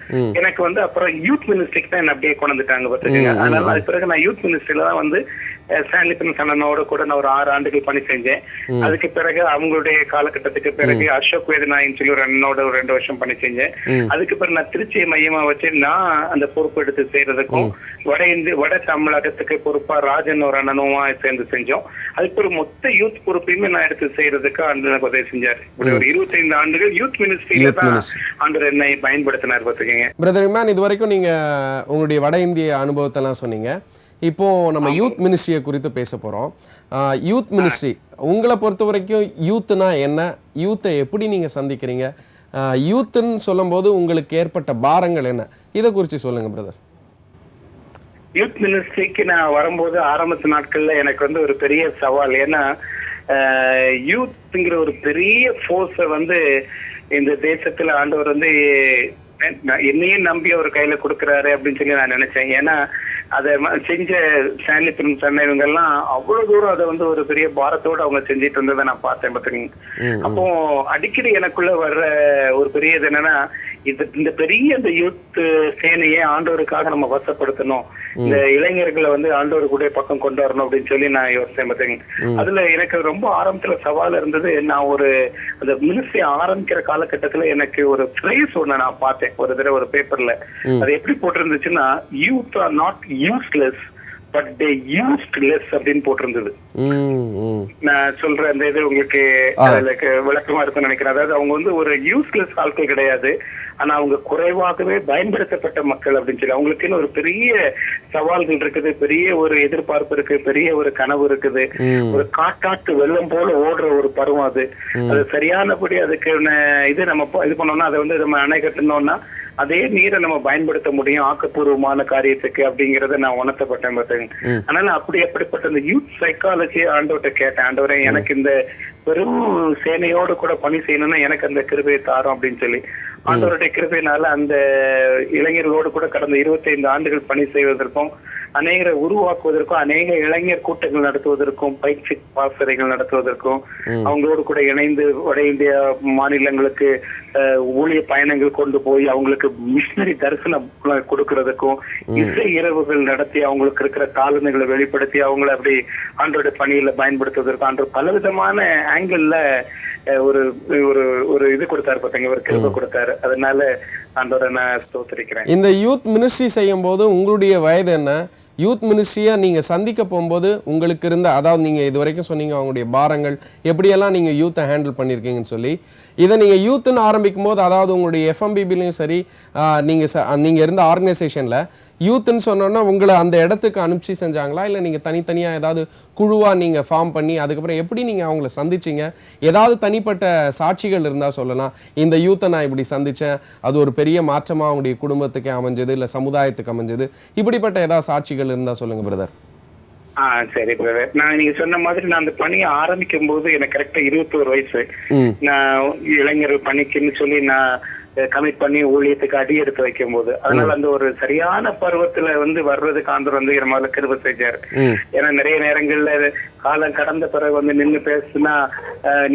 எனக்கு வந்து அப்புறம் யூத் மினிஸ்ட்ரிக்கு தான் என்ன அப்படியே கொண்டு வந்துட்டாங்க. அதனால அது பிறகு நான் யூத் மினிஸ்ட்ரியில தான் வந்து சாண்ட்லிபன் சன்னனோட கூட நான் ஒரு 6 ஆண்டுகள் பணி செஞ்சேன். அதுக்கு பிறகு அவங்களுடைய காலகட்டத்துக்கு பிறகு அசோக் வேதநாயன் சொல்லி ஒரு அண்ணனோட ஒரு 2 வருஷம் பணி செஞ்சேன். அதுக்கு பிறகு நான் திருச்சியை மையமா வச்சு நான் அந்த பொறுப்பு எடுத்து செய்யறதுக்கும் வட தமிழகத்துக்கு பொறுப்பா ராஜன் ஒரு அண்ணனுமா சேர்ந்து செஞ்சோம். அதுக்கு ஒரு மொத்த யூத் பொறுப்பையுமே நான் எடுத்து செய்யறதுக்கு ஆண்டு எனக்கு உதவி செஞ்சாரு. ஒரு 25 ஆண்டுகள் யூத் மினிஸ்ட்ரியில தான் ஆண்டு என்னை பயன்படுத்தினார் பார்த்துக்கீங்க. பிரதர் இமான், இது வரைக்கும் நீங்க உங்களுடைய வட இந்திய அனுபவத்தை எல்லாம் சொன்னீங்க. இப்போ நம்ம யூத் மினிஸ்ட்ரியை குறித்து பேச போறோம். யூத் மினிஸ்ட்ரி உங்களை பொறுத்த வரைக்கும் யூத்னா என்ன, யூத்தை எப்படி நீங்க சந்திக்கிறீங்க, யூத்ன்னு சொல்லும் போது உங்களுக்கு ஏற்பட்ட பாரங்கள் என்ன, இதை குறித்து சொல்லுங்க பிரதர். யூத் மினிஸ்ட்ரிக்கு நான் வரும்போது ஆரம்பத்து நாட்கள்ல எனக்கு வந்து ஒரு பெரிய சவால். ஏன்னா யூத்ங்கிற ஒரு பெரிய போர்ஸ வந்து இந்த தேசத்துல ஆண்டவர் வந்து என்னையும் நம்பி அவர் கையில கொடுக்குறாரு அப்படின்னு சொல்லி நான் நினைச்சேன். ஏன்னா அதை செஞ்ச சாண்ட்லிபன் இவங்க எல்லாம் அவ்வளவு தூரம் அதை வந்து ஒரு பெரிய பாரத்தோடு அவங்க செஞ்சுட்டு இருந்ததை நான் பார்த்தேன் பார்த்துக்கீங்க. அப்போ அடிக்கடி எனக்குள்ள வர்ற ஒரு பெரிய இது என்னன்னா, இந்த பெரிய இந்த யூத் சேனையை ஆண்டவருக்காக நம்ம வசப்படுத்தணும், இந்த இளைஞர்களை வந்து ஆண்டவர் கூட பக்கம் கொண்டு வரணும் அப்படின்னு சொல்லி நான் யோசிச்சேன் பார்த்துங்க. அதுல எனக்கு ரொம்ப ஆரம்பத்துல சவால் இருந்தது. நான் ஒரு அந்த மினிஸ்ட்ரி ஆரம்பிக்கிற காலகட்டத்துல எனக்கு ஒரு பிரைஸ் ஒண்ணு நான் பார்த்தேன் ஒரு தடவை ஒரு பேப்பர்ல. அது எப்படி போட்டிருந்துச்சுன்னா, youth are not useless but they used less அப்படின்னு போட்டிருந்தது. நான் சொல்ற அந்த இது உங்களுக்கு விளக்கமா இருக்கும்னு நினைக்கிறேன். அதாவது அவங்க வந்து ஒரு யூஸ்லெஸ் ஆட்கள் கிடையாது, ஆனா அவங்க குறைவாகவே பயன்படுத்தப்பட்ட மக்கள் அப்படின்னு சொல்லி அவங்களுக்குன்னு ஒரு பெரிய சவால்கள் இருக்குது, பெரிய ஒரு எதிர்பார்ப்பு இருக்கு, பெரிய ஒரு கனவு இருக்குது. ஒரு காட்டாட்டு வெள்ளம் போல ஓடுற ஒரு பருவம் அது. அது சரியானபடி அதுக்கு இது நம்ம இது பண்ணோம்னா, அதை வந்து நம்ம அணை கட்டணும்னா அதே நீரை நம்ம பயன்படுத்த முடியும் ஆக்கப்பூர்வமான காரியத்துக்கு அப்படிங்கறத நான் உணர்த்தப்பட்டேன் பார்த்தேன். அதனால அப்படிப்பட்ட இந்த யூத் சைக்காலஜி ஆண்டவர்கிட்ட கேட்டேன், ஆண்டவரே எனக்கு இந்த பெரும் சேனையோடு கூட பணி செய்யணும்னா எனக்கு அந்த கிருபையை தாரும் அப்படின்னு சொல்லி. ஆண்டவருடைய கிருபையினால அந்த இளைஞர்களோடு கூட கடந்த 25 ஆண்டுகள் பணி செய்வதற்கும், அநேகரை உருவாக்குவதற்கும், அநேக இளைஞர் கூட்டங்கள் நடத்துவதற்கும், பயிற்சி பாசறைகள் நடத்துவதற்கும், அவங்களோடு கூட இணைந்து வட இந்திய மாநிலங்களுக்கு ஊழிய பயணங்கள் கொண்டு போய் அவங்களுக்கு மிஷனரி தரிசனம் கொடுக்கறதுக்கும், இசை இரவுகள் நடத்தி அவங்களுக்கு இருக்கிற தாளுமைகளை வெளிப்படுத்தி அவங்களை அப்படி ஆண்டோட பணியில பயன்படுத்துவதற்கும் ஆண்டு பலவிதமான ஆங்கிள் ஒரு ஒரு ஒரு இது கொடுத்தாரு பார்த்தீங்க, ஒரு கிருபை கொடுத்தாரு. அதனால ஆண்டோட நான் ஸ்தோத்திரிக்கிறேன். இந்த யூத் மினிஸ்ட்ரி செய்யும் போது உங்களுடைய வயது என்ன, யூத் மினிஸ்ட்ரியை நீங்க சந்திக்க போகும்போது உங்களுக்கு இருந்த, அதாவது நீங்க இது வரைக்கும் சொன்னீங்க அவங்களுடைய பாரங்கள் எப்படியெல்லாம் நீங்க யூத்தை ஹேண்டில் பண்ணியிருக்கீங்கன்னு சொல்லி, இதை நீங்க யூத்துன்னு ஆரம்பிக்கும் போது, அதாவது உங்களுடைய எஃப்எம்பிபிலையும் சரி, நீங்க இருந்த ஆர்கனைசேஷன்ல யூத்துன்னு சொன்னோன்னா உங்களை அந்த இடத்துக்கு அனுப்பிச்சு செஞ்சாங்களா, இல்லை நீங்க தனித்தனியா ஏதாவது குழுவா நீங்க ஃபார்ம் பண்ணி அதுக்கப்புறம் எப்படி நீங்க அவங்கள சந்திச்சிங்க, ஏதாவது தனிப்பட்ட சாட்சிகள் இருந்தா சொல்லலாம். இந்த யூத்தை நான் இப்படி சந்திச்சேன், அது ஒரு பெரிய மாற்றமா அவங்களுடைய குடும்பத்துக்கு அமைஞ்சது, இல்லை சமுதாயத்துக்கு அமைஞ்சது, இப்படிப்பட்ட ஏதாவது சாட்சிகள் இருந்தா சொல்லுங்க பிரதர். சரி பிரதர், நான் நீங்க சொன்ன மாதிரி நான் அந்த பணியை ஆரம்பிக்கும் போது எனக்கு கரெக்டா 21 வயசு. நான் இளைஞர்கள் பணிக்குன்னு சொல்லி நான் கமிட் பண்ணி ஊழியத்துக்கு அடி எடுத்து வைக்கும் போது, அதனால அந்த ஒரு சரியான பருவத்துல வந்து வர்றதுக்கு ஆண்டவர் வந்து என் மேல கிருபை செஞ்சாரு. ஏன்னா நிறைய நேரங்கள்ல காலம் கடந்த பிறகு வந்து நின்று பேசுனா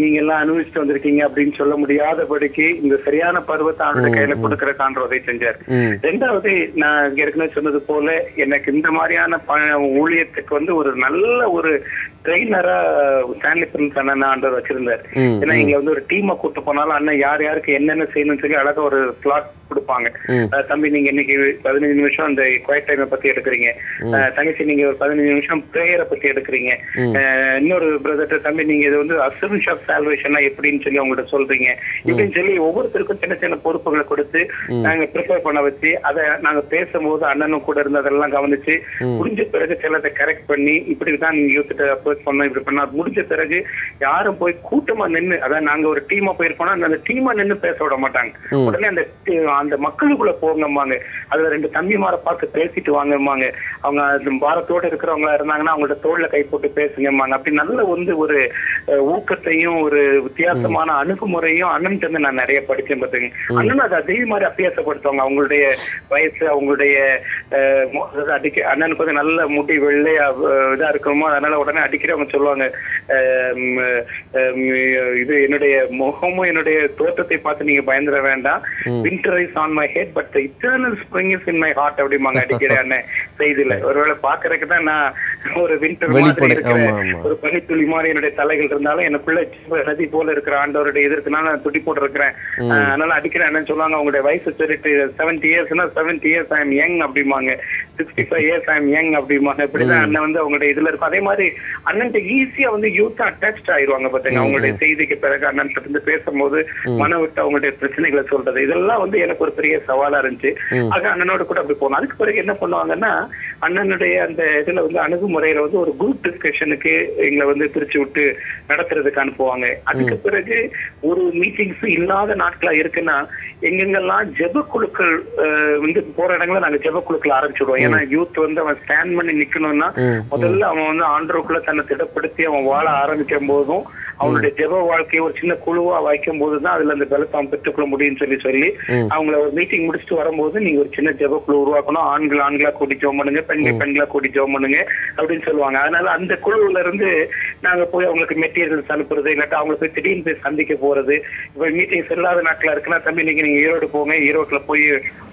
நீங்க எல்லாம் அனுபவிச்சுட்டு வந்திருக்கீங்க அப்படின்னு சொல்ல முடியாதபடிக்கு இந்த சரியான பருவத்தை ஆண்டோட கையில கொடுக்கற ஆண்டவர் உதவி செஞ்சாரு. ரெண்டாவது, நான் ஏற்கனவே சொன்னது போல எனக்கு இந்த மாதிரியான ஊழியத்துக்கு வந்து ஒரு நல்ல ஒரு ட்ரெயினரா சாண்ட்லிபன் ஆண்டவர் வச்சிருந்தாரு. ஏன்னா இங்க வந்து ஒரு டீமை கூட்டு போனாலும் அண்ணன் யார் யாருக்கு என்னென்ன செய்யணும்னு சொல்லி அழகா ஒரு ஸ்லாட் கொடுப்பாங்க. தம்பி நீங்க இன்னைக்கு 15 நிமிஷம் அந்த குவைட் டைமை பத்தி எடுக்கிறீங்க, தங்கச்சி நீங்க ஒரு 15 நிமிஷம் பிரேயரை பத்தி எடுக்கிறீங்க, இன்னொரு பிரதர் தம்பி நீங்க இது வந்து அசூரன்ஸ் ஆஃப் சால்வேஷனா எப்படின்னு சொல்லி அவங்கள்ட்ட சொல்றீங்க, இப்படின்னு சொல்லி ஒவ்வொருத்தருக்கும் சின்ன சின்ன பொறுப்புகளை கொடுத்து நாங்க ப்ரிப்பேர் பண்ண வச்சு அதை நாங்க பேசும்போது அண்ணனும் கூட இருந்து அதெல்லாம் கவனிச்சு முடிஞ்ச பிறகு சிலதை கரெக்ட் பண்ணி இப்படிதான் நீங்க யூத் அப்ரோச் பண்ணோம் இப்படி பண்ணா முடிஞ்ச பிறகு யாரும் போய் கூட்டமா நின்று, அதான் நாங்க ஒரு டீமா போயிருப்போம்னா அந்த டீமா நின்று பேச விட மாட்டாங்க. உடனே அந்த மக்களுக்குள்ள போங்கம்பாங்க, அதுல 2 தம்பிமாரை பார்த்து பேசிட்டு வாங்கம்பாங்க, அவங்க பாரத்தோட இருக்கிறவங்களா இருந்தாங்கன்னா அவங்களோட தோல்ல கை போட்டு பேசுங்கம்பாங்க. அப்படி நல்ல வந்து ஒரு ஊக்கத்தையும் ஒரு வித்தியாசமான அணுகுமுறையும் அண்ணன் இருந்து நான் நிறைய படிச்சேன் பார்த்துங்க. அண்ணன் அதை அதே மாதிரி அபியாசப்படுத்துவாங்க. அவங்களுடைய வயசு அவங்களுடைய அண்ணனுக்கு வந்து நல்ல முடி வெள்ளையா இதா இருக்கணுமோ, அதனால உடனே அடிக்கடி அவங்க சொல்லுவாங்க, இது என்னுடைய முகமும் என்னுடைய தோற்றத்தை பார்த்து நீங்க பயந்துட வேண்டாம், winter is on my head but the eternal spring is in my heart அப்படிமாங்க அடிக்கடி அண்ணன். செய்தியில. ஒருவேளை பாக்குறதுக்கு தான் நான் ஒரு வின்டர் மாதிரி இருக்கிற ஒரு பனித்துளி மாதிரி என்னுடைய தலைகள் இருந்தாலும் எனக்குள்ள நதி போல இருக்கிற ஆண்டவருடைய எதிர்க்குனால நான் துடி போட்டு இருக்கிறேன். அதனால அடிக்கிறேன். என்ன சொல்லுவாங்க, உங்களுடைய வயசு சொல்லிட்டு 70 இயர்ஸ்னா 70 இயர்ஸ் ஐ எம் யங் அப்படிமாங்க, 65 இயர்ஸ் ஐ எம் யங் அப்படிமாங்க. இப்படிதான் அண்ணன் வந்து அவங்களுடைய இதுல இருக்கும். அதே மாதிரி அண்ணன் ஈஸியா வந்து யூத் அட்டாச் ஆயிடுவாங்க பாத்தீங்க. அவங்களுடைய செய்திக்கு பிறகு அண்ணன் இருந்து பேசும்போது மன விட்டு அவங்களுடைய பிரச்சனைகளை சொல்றது, இதெல்லாம் வந்து எனக்கு ஒரு பெரிய சவாலா இருந்துச்சு. ஆக அண்ணனோட கூட அப்படி போனோம். அதுக்கு பிறகு என்ன பண்ணுவாங்கன்னா, அண்ணனுடைய அந்த இதுல வந்து அணுகுமுறையில வந்து ஒரு குரூப் டிஸ்கஷனுக்கு எங்களை வந்து பிரிச்சு விட்டு நடத்துறதுக்கு அனுப்புவாங்க. அதுக்கு பிறகு ஒரு மீட்டிங்ஸ் இல்லாத நாட்களா இருக்குன்னா எங்கெங்கெல்லாம் ஜெப குழுக்கள் வந்து போற இடங்கள நாங்க ஜெப குழுக்கள் ஆரம்பிச்சுடுவோம். ஏன்னா யூத் வந்து அவன் ஸ்டாண்ட் பண்ணி நிக்கணும்னா முதல்ல அவன் வந்து ஆண்டவருக்குள்ள தன்னை திடப்படுத்தி அவன் வாழ ஆரம்பிக்கும் போதும் அவனுடைய ஜெப வாழ்க்கையை ஒரு சின்ன குழுவா வைக்கும் போதுதான் அதுல அந்த பலத்தை அவன் பெற்றுக்கொள்ள முடியும்னு சொல்லி அவங்கள ஒரு மீட்டிங் முடிச்சுட்டு வரும்போது நீங்க ஒரு சின்ன ஜெப குழு உருவாக்கணும், ஆண்களா கூட்டி ஜெபம் பண்ணுங்க, பெண்களா கூட்டி ஜெபம் பண்ணுங்க அப்படின்னு சொல்லுவாங்க. அதனால அந்த குழுவுல இருந்து நாங்க போய் அவங்களுக்கு மெட்டீரியல்ஸ் அனுப்புறது, இல்லாட்டா அவங்களை போய் திடீர்னு போய் சந்திக்க போறது. இப்ப மீட்டிங்ஸ் இல்லாத நாட்களா இருக்குன்னா, தம்பி நீங்க ஈரோடு போங்க, ஈரோட்ல போய்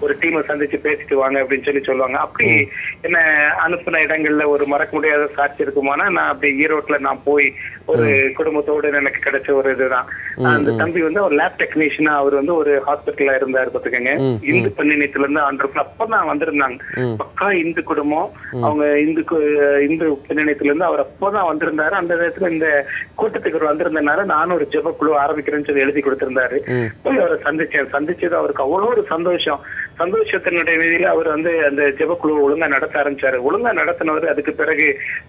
ஒரு டீமை சந்திச்சு பேசிட்டு வாங்க அப்படின்னு சொல்லுவாங்க. அப்படி என்ன அனுப்பின இடங்கள்ல ஒரு மறக்க முடியாத சாட்சி இருக்குமானா, நான் அப்படி ஈரோட்ல நான் போய் ஒரு குடும்பத்தோடு எனக்கு கிடைச்ச ஒரு இதுதான். அந்த தம்பி வந்து ஒரு லேப் டெக்னீஷியனா அவர் வந்து ஒரு ஹாஸ்பிட்டல்ல இருந்தாரு பாத்துக்கங்க. இந்து பெண்ணியத்துல இருந்து ஆண்டவர்கள் அப்பதான் வந்திருந்தாங்க. பக்கா இந்து குடும்பம், அவங்க இந்து பெண்ணியத்துல இருந்து அவர் அப்பதான் வந்திருந்தாரு. அந்த நேரத்துல இந்த கூட்டத்துக்கு வந்திருந்தனால நானும் ஒரு ஜெப குழு ஆரம்பிக்கிறேன்னு சொல்லி எழுதி கொடுத்திருந்தாரு. போய் அவரை சந்திச்சது அவருக்கு அவ்வளவு ஒரு சந்தோஷத்தினுடைய நிதியில அவர் வந்து அந்த ஜெபக்குழுவை ஒழுங்கா நடத்த ஆரம்பிச்சாரு. ஒழுங்கா நடத்தினவர் அதுக்கு பிறகு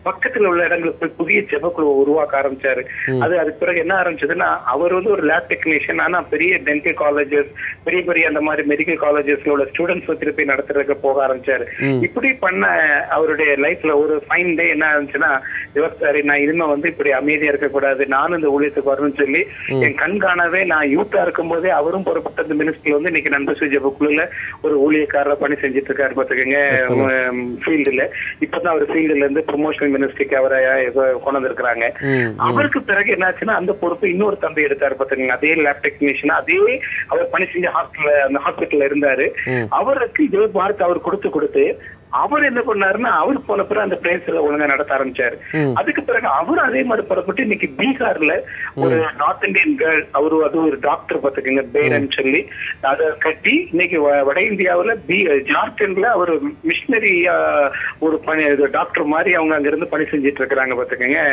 பக்கத்துல உள்ள இடங்களுக்கு போய் புதிய ஜெபக்குழுவை உருவாக்க ஆரம்பிச்சாரு. அதுக்கு பிறகு என்ன ஆரம்பிச்சதுன்னா, அவர் வந்து ஒரு லேப் டெக்னீஷியன், ஆனா பெரிய டென்டல் காலேஜஸ், பெரிய அந்த மாதிரி மெடிக்கல் காலேஜஸ்ல உள்ள ஸ்டூடெண்ட்ஸ் திருப்பி நடத்துறதுக்கு போக ஆரம்பிச்சாரு. இப்படி பண்ண அவருடைய லைஃப்ல ஒரு ஃபைன் டே என்ன ஆரம்பிச்சுன்னா, சாரி நான் இனிமே வந்து இப்படி அமைதியா இருக்கக்கூடாது, நானும் இந்த ஊழியத்துக்கு வரணும்னு சொல்லி என் கண்காணவே நான் யூத்தா இருக்கும் போதே அவரும் பொறுப்பட்ட இந்த மினிஸ்ட்ரி வந்து இன்னைக்கு நண்பர் ஜெபக்குழுல ஒரு ஊழியக்காரர் பணி செஞ்சுட்டு இருக்காரு பாத்துக்கங்க ஃபீல்டுல. இப்பதான் அவர் ஃபீல்டுல இருந்து ப்ரொமோஷனல் மினிஸ்ட்ரிக்கு அவரை கொண்டு வந்திருக்கிறாங்க. அவருக்கு பிறகு என்னாச்சுன்னா அந்த பொறுப்பு இன்னொரு தம்பி எடுத்தாரு பாத்துக்கங்க. அதே லேப் டெக்னீஷியன், அதே அவர் பணி செஞ்ச ஹாஸ்பிட்டல்ல இருந்தாரு. அவருக்கு இதே பார்த்து அவர் கொடுத்து அவர் என்ன பண்ணாருன்னா, அவர் போன பிறகு அந்த பிளேஸ்ல ஒழுங்கா நடத்த ஆரம்பிச்சாரு. அதுக்கு பிறகு அவர் அதே மாதிரி புறப்பட்டு இன்னைக்கு பீகார்ல ஒரு நார்த் இந்தியன் கேர்ள், அவரு அது ஒரு டாக்டர் பாத்துக்கங்க பேரன் சொல்லி அதை கட்டி இன்னைக்கு வட இந்தியாவுல ஜார்க்கண்ட்ல அவர் மிஷினரியா ஒரு பணி டாக்டர் மாதிரி அவங்க அங்க இருந்து பணி செஞ்சிட்டு இருக்கிறாங்க பாத்துக்கங்க.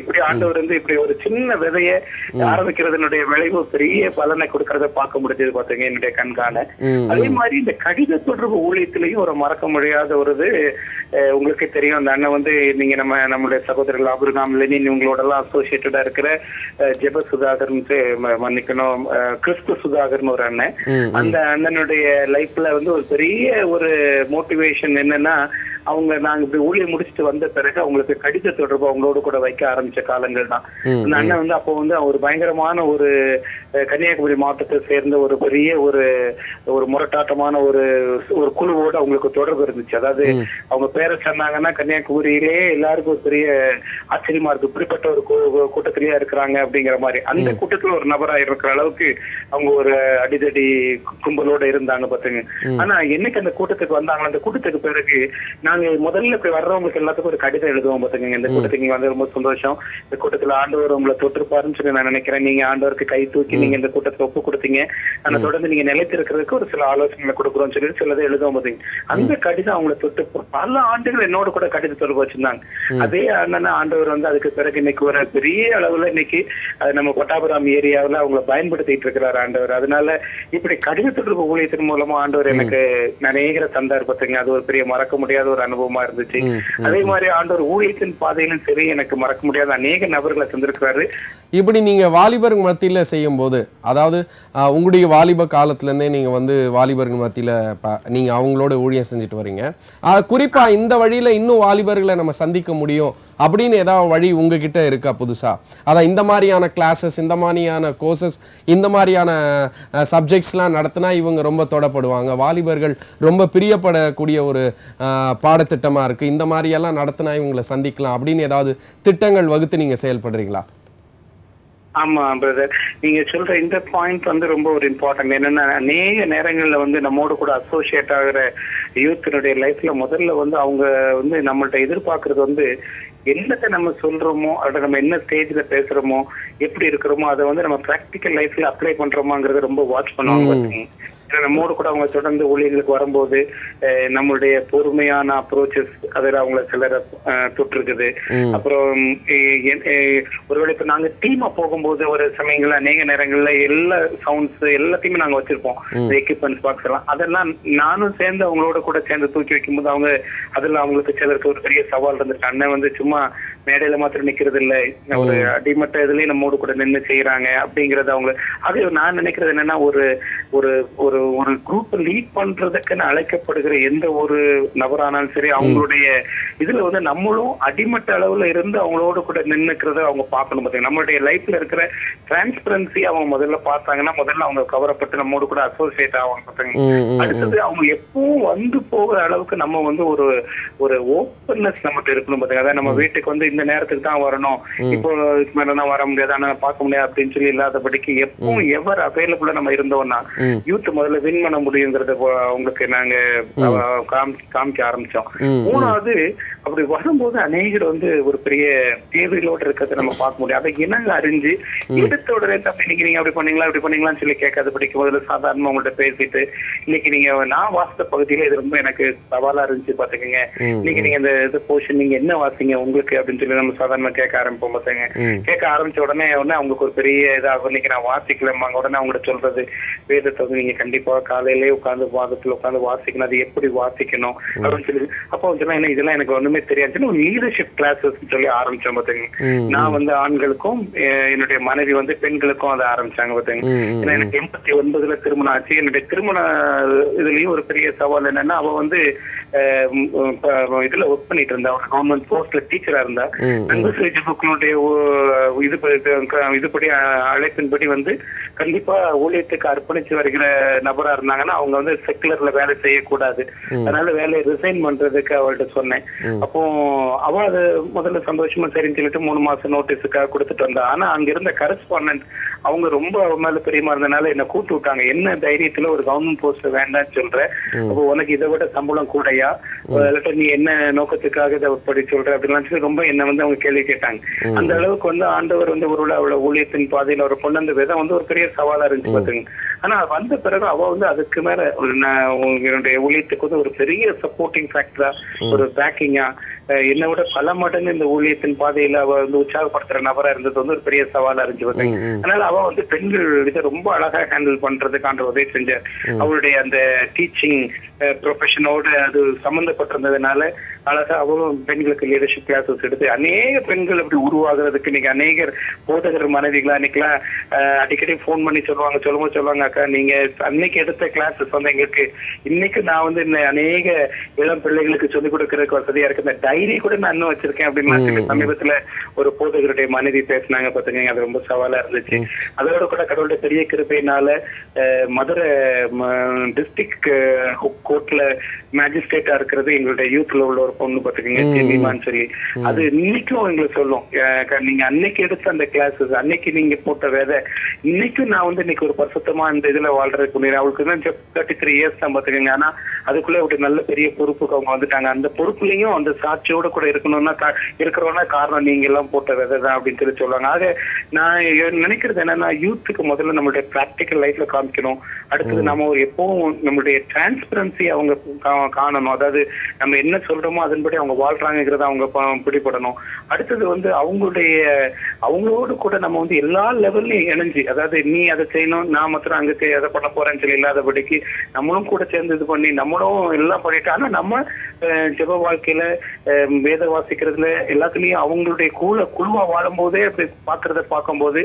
இப்படி ஆண்டவர் வந்து இப்படி ஒரு சின்ன விதைய ஆரம்பிக்கிறதுனுடைய விளைவு பெரிய பலனை கொடுக்கறத பார்க்க முடிஞ்சது பாத்துங்க என்னுடைய கண்காண. அதே மாதிரி இந்த கடித தொடர்பு ஊழியத்திலையும் ஒரு மறக்க முடியாத ஒரு இது உங்களுக்கு தெரியும். அந்த அண்ணன் வந்து நீங்க நம்மளுடைய சகோதரர்கள் அபிரகாம் லெனின் இவங்களோட எல்லாம் அசோசியேட்டடா இருக்கிற ஜெப சுதாகர், மன்னிக்கணும், கிறிஸ்து சுதாகர்னு ஒரு அண்ணன். அந்த அண்ணனுடைய லைஃப்ல வந்து ஒரு பெரிய ஒரு மோட்டிவேஷன் என்னன்னா, அவங்க நாங்க இப்படி ஊழியம் முடிச்சுட்டு வந்த பிறகு அவங்களுக்கு கடித தொடர்பு அவங்களோட கூட வைக்க ஆரம்பிச்ச காலங்கள் தான். அந்த அண்ணன் வந்து அப்போ வந்து ஒரு பயங்கரமான ஒரு கன்னியாகுமரி மாவட்டத்தை சேர்ந்த ஒரு பெரிய ஒரு முரட்டாட்டமான ஒரு குழுவோடு அவங்களுக்கு தொடர்பு இருந்துச்சு. அதாவது அவங்க பேரை சொன்னாங்கன்னா கன்னியாகுமரியிலே எல்லாருக்கும் ஒரு பெரிய ஆச்சரியமா இருக்கு, இப்படிப்பட்ட ஒரு கூட்டத்திலேயே இருக்கிறாங்க அப்படிங்கிற மாதிரி. அந்த கூட்டத்துல ஒரு நபரா இருக்கிற அளவுக்கு அவங்க ஒரு அடிதடி கும்பலோட இருந்தாங்க பாத்துங்க. ஆனா என்னைக்கு அந்த கூட்டத்துக்கு வந்தாங்க, அந்த கூட்டத்துக்கு பிறகு நாங்க முதல்ல இப்படி வர்றவங்களுக்கு எல்லாத்துக்கும் ஒரு கடிதம் எழுதுவோம் பாத்துக்கங்க. இந்த கூட்டத்துக்கு வந்து ரொம்ப சந்தோஷம், இந்த கூட்டத்துல ஆண்டவர் உங்களை தொற்றுப்பாருன்னு சொல்லி நான் நினைக்கிறேன், நீங்க ஆண்டவருக்கு கை தூக்கி நீங்க இந்த கூட்டத்துல ஒப்பு கொடுத்தீங்க, ஆனா தொடர்ந்து நீங்க நிலைத்து இருக்கிறதுக்கு ஒரு சில ஆலோசனைகளை கொடுக்குறோம்னு சொல்லி சிலதை எழுதுவோம் பாத்தீங்க. அந்த கடிதம் அவங்களை தொட்டு பல ஆண்டுகள் என்னோட கூட கடித தொடர்பு வச்சிருந்தாங்க. அதே அண்ணன் ஆண்டவர் வந்து அதுக்கு பிறகு இன்னைக்கு ஒரு பெரிய அளவுல இன்னைக்கு நம்ம கொட்டாபுரம் ஏரியாவில் அவங்களை பயன்படுத்திட்டு இருக்கிறார் ஆண்டவர். அதனால இப்படி கடித தொடர்பு ஊழியத்தின் மூலமா ஆண்டவர் எனக்கு நினைக்கிற தந்தார் பாத்தீங்க. அது ஒரு பெரிய மறக்க முடியாத ஒரு அனுபவமா இருந்துச்சு. அதே மாதிரி ஆண்டவர் ஊழியத்தின் பாதையிலும் சரி எனக்கு மறக்க முடியாத அநேக நபர்களை தந்திருக்கிறாரு. இப்படி நீங்க வாலிபர் மத்தியில செய்யும் போது, அதாவது உங்களுடைய வாலிப காலத்துல இருந்தே நீங்க வந்து வாலிபர்கள் மத்தியில நீங்க அவங்களோட ஊழியம் செஞ்சுட்டு வரீங்க. குறிப்பா இந்த வழியில இன்னும் வாலிபர்களை நம்ம சந்திக்க முடியும் அப்படின்னு ஏதாவது வழி உங்ககிட்ட இருக்கா புதுசா? அதான் இந்த மாதிரியான கிளாஸஸ், இந்த மாதிரியான கோர்சஸ், இந்த மாதிரியான சப்ஜெக்ட்ஸ்லாம் நடத்தினா இவங்க ரொம்ப தொடப்படுவாங்க, வாலிபர்கள் ரொம்ப பிரியப்படக்கூடிய ஒரு பாடத்திட்டமா இருக்கு, இந்த மாதிரியெல்லாம் நடத்தினா இவங்களை சந்திக்கலாம் அப்படின்னு ஏதாவது திட்டங்கள் வகுத்து நீங்க செயல்படுறீங்களா? ஆமா பிரதர், நீங்க சொல்ற இந்த பாயிண்ட் வந்து ரொம்ப ஒரு இம்பார்ட்டன்ட். என்னன்னா அநேக நேரங்கள்ல வந்து நம்மோடு கூட அசோசியேட் ஆகிற யூத்தினுடைய லைஃப்ல முதல்ல வந்து அவங்க வந்து நம்மள்ட்ட எதிர்பார்க்கறது வந்து என்னத்தை நம்ம சொல்றோமோ அதை நம்ம என்ன ஸ்டேஜ்ல பேசுறோமோ எப்படி இருக்கிறோமோ அதை வந்து நம்ம பிராக்டிக்கல் லைஃப்ல அப்ளை பண்றோமாங்கிறத ரொம்ப வாட்ச் பண்ணுவாங்க. ஏன்னா நம்மோடு கூட அவங்க தொடர்ந்து ஊழியர்களுக்கு வரும்போது நம்மளுடைய பொறுமையான அப்ரோச்சஸ் அதில் அவங்கள சிலரை தொட்டிருக்குது. அப்புறம் ஒருவேளை இப்ப நாங்க டீமா போகும்போது ஒரு சமயங்கள்ல அநேக நேரங்கள்ல எல்லா சவுண்ட்ஸ் எல்லாத்தையுமே நாங்க வச்சிருப்போம், எக்யூப்மெண்ட்ஸ் பாக்ஸ் எல்லாம். அதெல்லாம் நானும் சேர்ந்து அவங்களோட கூட சேர்ந்து தூக்கி வைக்கும்போது அவங்க அதுல அவங்களுக்கு சிலருக்கு ஒரு பெரிய சவால் இருந்துச்சு. அண்ணன் வந்து சும்மா மேடையில மாத்திரம் நிக்கிறது இல்லை, ஒரு அடிமட்ட இதுலயும் நம்மோடு கூட நின்று செய்யறாங்க அப்படிங்கறது அவங்க. அது நான் நினைக்கிறது என்னன்னா ஒரு ஒரு ஒரு ஒரு குரூப் லீட் பண்றதுக்குன்னு அழைக்கப்படுகிற எந்த ஒரு நபரானாலும் சரி அவங்களுடைய இதுல வந்து நம்மளும் அடிமட்ட அளவுல இருந்து அவங்களோட கூட நின்னுக்கிறத அவங்க பார்க்கணும். பார்த்தீங்கன்னா நம்மளுடைய லைஃப்ல இருக்கிற டிரான்ஸ்பரன்சி அவங்க முதல்ல பார்த்தாங்கன்னா முதல்ல அவங்க கவரப்பட்டு நம்மோடு கூட அசோசியேட் ஆவாங்க. பார்த்தீங்க அடுத்தது அவங்க எப்பவும் வந்து போகிற அளவுக்கு நம்ம வந்து ஒரு ஒரு ஓப்பன்னஸ் நம்மகிட்ட இருக்கணும். பார்த்தீங்க அதாவது நம்ம வீட்டுக்கு வந்து இந்த நேரத்துக்கு தான் வரணும், இப்போ மேலாம் வர முடியாது, ஆனா பார்க்க முடியாது அப்படின்னு சொல்லி இல்லாதபடிக்கு எப்பவும் எவர் அவைலபிளா நம்ம இருந்தோம்னா யூத் முதல்ல வின் பண்ண முடியுங்கிறத அவங்களுக்கு நாங்க காமிக்க ஆரம்பிச்சோம். மூணாவது அப்படி வரும்போது அநேகர் வந்து ஒரு பெரிய தேவைகளோட இருக்கிறத நம்ம பார்க்க முடியும். அதை என்னங்க அறிஞ்சு எடுத்த உடனே தப்பி இன்னைக்கு நீங்க அப்படி பண்ணீங்களா இப்படி பண்ணீங்களான்னு சொல்லி கேட்காத படிக்கும் முதல்ல சாதாரணமா உங்கள்கிட்ட பேசிட்டு இன்னைக்கு நீங்க நான் வாசித்த பகுதியில இது ரொம்ப எனக்கு சவாலா இருந்துச்சு பாத்துக்கோங்க, இன்னைக்கு நீங்க இந்த போர்ஷன் நீங்க என்ன வாசிங்க உங்களுக்கு அப்படின்னு சொல்லி நம்ம சாதாரணமா கேட்க ஆரம்பிப்போம். பார்த்துங்க கேட்க ஆரம்பிச்ச உடனே அவங்களுக்கு ஒரு பெரிய இதாகும். இன்னைக்கு நான் வாசிக்கலாமாங்க உடனே அவங்கள்ட்ட சொல்றது வேதத்தை வந்து நீங்க கண்டிப்பா காலையிலே உட்காந்து வாதத்துல உட்காந்து வாசிக்கணும், அது எப்படி வாசிக்கணும் அப்படின்னு சொல்லி. அப்போ என்ன இதெல்லாம் எனக்கு ஒண்ணுமே தெரியாது. ஒரு லீடர்ஷிப் கிளாஸஸ் சொல்லி ஆரம்பிச்சோம். பாத்தீங்க நான் வந்து ஆண்களுக்கும் என்னுடைய மனைவி வந்து பெண்களுக்கும் அதை ஆரம்பிச்சாங்க. பாத்தீங்க ஏன்னா எனக்கு 89 திருமணம் ஆச்சு. என்னுடைய திருமண இதுலயும் ஒரு பெரிய சவால் என்னன்னா அவ வந்து இதுல ஒர்க் பண்ணிட்டு இருந்தா, கவர்மெண்ட் போஸ்ட்ல டீச்சரா இருந்தா. இதுபடி அழைப்பின்படி வந்து கண்டிப்பா ஊழியத்துக்கு அர்ப்பணிச்சு வருகிற நபரா இருந்தாங்கன்னா அவங்க வந்து செக்குலர்ல வேலை செய்யக்கூடாது, அதனால வேலையை ரிசைன் பண்றதுக்கு அவள்கிட்ட சொன்னேன். அப்போ அவ அது முதல்ல சந்தோஷமா சரின்னு சொல்லிட்டு 3 மாசம் நோட்டீஸுக்காக கொடுத்துட்டு வந்தா. ஆனா அங்க இருந்த கரஸ்பாண்டன்ட் அவங்க ரொம்ப மேல பெரியமா இருந்தனால என்ன கூட்டு விட்டாங்க. என்ன தைரியத்துல ஒரு கவர்மெண்ட் போஸ்ட் வேண்டாம்னு சொல்ற, அப்போ உனக்கு இதை விட சம்பளம் கூடையா, நீ என்ன நோக்கத்துக்காக இதை படி சொல்ற அப்படின்லாம் சொல்லி ரொம்ப என்ன வந்து அவங்க கேள்வி கேட்டாங்க. அந்த அளவுக்கு வந்து ஆண்டவர் வந்து ஒரு அவளை ஊழியத்தின் பாதையில ஒரு பொண்ணு அந்த விதம் வந்து ஒரு பெரிய சவாலா இருந்துச்சு பாத்துங்க. ஆனா வந்த பிறகு அவ வந்து அதுக்கு மேல என்னுடைய ஊழியத்துக்கு வந்து ஒரு பெரிய சப்போர்ட்டிங் ஃபேக்டரா ஒரு பேக்கிங்கா என்னை விட பல மடங்கு இந்த ஊழியத்தின் பாதையில அவ வந்து உற்சாகப்படுத்துற நபரா இருந்தது வந்து ஒரு பெரிய சவாலா இருந்துச்சு பாத்தீங்க. அதனால அவ வந்து பெண்கள் இதை ரொம்ப அழகா ஹேண்டில் பண்றதுக்கான உதவி செஞ்சார். அவளுடைய அந்த டீச்சிங் ப்ரொஃபஷனோட அது சம்பந்தப்பட்டிருந்ததுனால அழகா அவளும் பெண்களுக்கு லீடர்ஷிப் கிளாஸஸ் எடுத்து அநேக பெண்கள் அப்படி உருவாகிறதுக்கு இன்னைக்கு அநேகர் போதகர் மனைவிகளா இன்னைக்கெல்லாம் அடிக்கடி போன் பண்ணி சொல்லுவாங்க அக்கா நீங்க அன்னைக்கு எடுத்த கிளாஸஸ் வந்து எங்களுக்கு இன்னைக்கு நான் வந்து அநேக இளம் பிள்ளைகளுக்கு சொல்லிக் கொடுக்கறதுக்கு வசதியா இருக்கு. இந்த டைரி கூட நான் இன்னும் வச்சிருக்கேன் அப்படின்னு சமீபத்துல ஒரு போதகருடைய மனைவி பேசினாங்க பாத்துக்கங்க. அது ரொம்ப சவாலா இருந்துச்சு. அதோட கூட கடவுளுடைய பெரிய கிருபையினால மதுரை டிஸ்ட்ரிக்ட் கோர்ட்ல மேஜிஸ்ட்ரேட்டா இருக்கிறது எங்களுடைய யூத்ல உள்ள ஒரு பொண்ணு பாத்துக்கீங்க ஜெமிமான்னு சொல்லி. அது இன்னைக்கும் எங்களுக்கு சொல்லும், நீங்க அன்னைக்கு எடுத்த அந்த கிளாஸஸ் அன்னைக்கு நீங்க போட்ட வேதை இன்னைக்கும் நான் வந்து இன்னைக்கு ஒரு பரிசுத்தமா இந்த இதுல வாழ்றதுக்கு முடியும். அவளுக்கு தான் 33 இயர்ஸ் தான் பாத்துக்கங்க. ஆனா அதுக்குள்ள ஒரு நல்ல பெரிய பொறுப்புக்கு அவங்க வந்துட்டாங்க. அந்த பொறுப்புலையும் அந்த சாட்சியோட கூட இருக்கிறோம்னா காரணம் நீங்க எல்லாம் போட்ட விதை தான் அப்படின்னு சொல்லி சொல்லுவாங்க. ஆக நான் நினைக்கிறது என்னன்னா யூத்துக்கு முதல்ல நம்மளுடைய பிராக்டிக்கல் லைஃப்ல காமிக்கணும். அடுத்தது நம்ம எப்பவும் நம்மளுடைய டிரான்ஸ்பரன்சி அவங்க காணணும். அதாவது நம்ம என்ன சொல்றோமோ அதன்படி அவங்க வாழ்றாங்கிறத அவங்க பிடிபடணும். அடுத்தது வந்து அவங்களோடு கூட நம்ம வந்து எல்லா லெவல்லையும் இணைஞ்சு, அதாவது நீ அதை செய்யணும் நான் மாத்திரம் அங்க அதை பண்ண போறேன்னு சொல்லி இல்லாதபடிக்கு நம்மளும் கூட சேர்ந்து இது பண்ணி நம்மளும் எல்லாம் பண்ணிட்டு, ஆனா நம்ம ஜெப வாழ்க்கையில வேத வாசிக்கிறதுல எல்லாத்துலயும் அவங்களுடைய குழுவா வாழும் போதே அப்படி பாக்குறத பார்க்கும்போது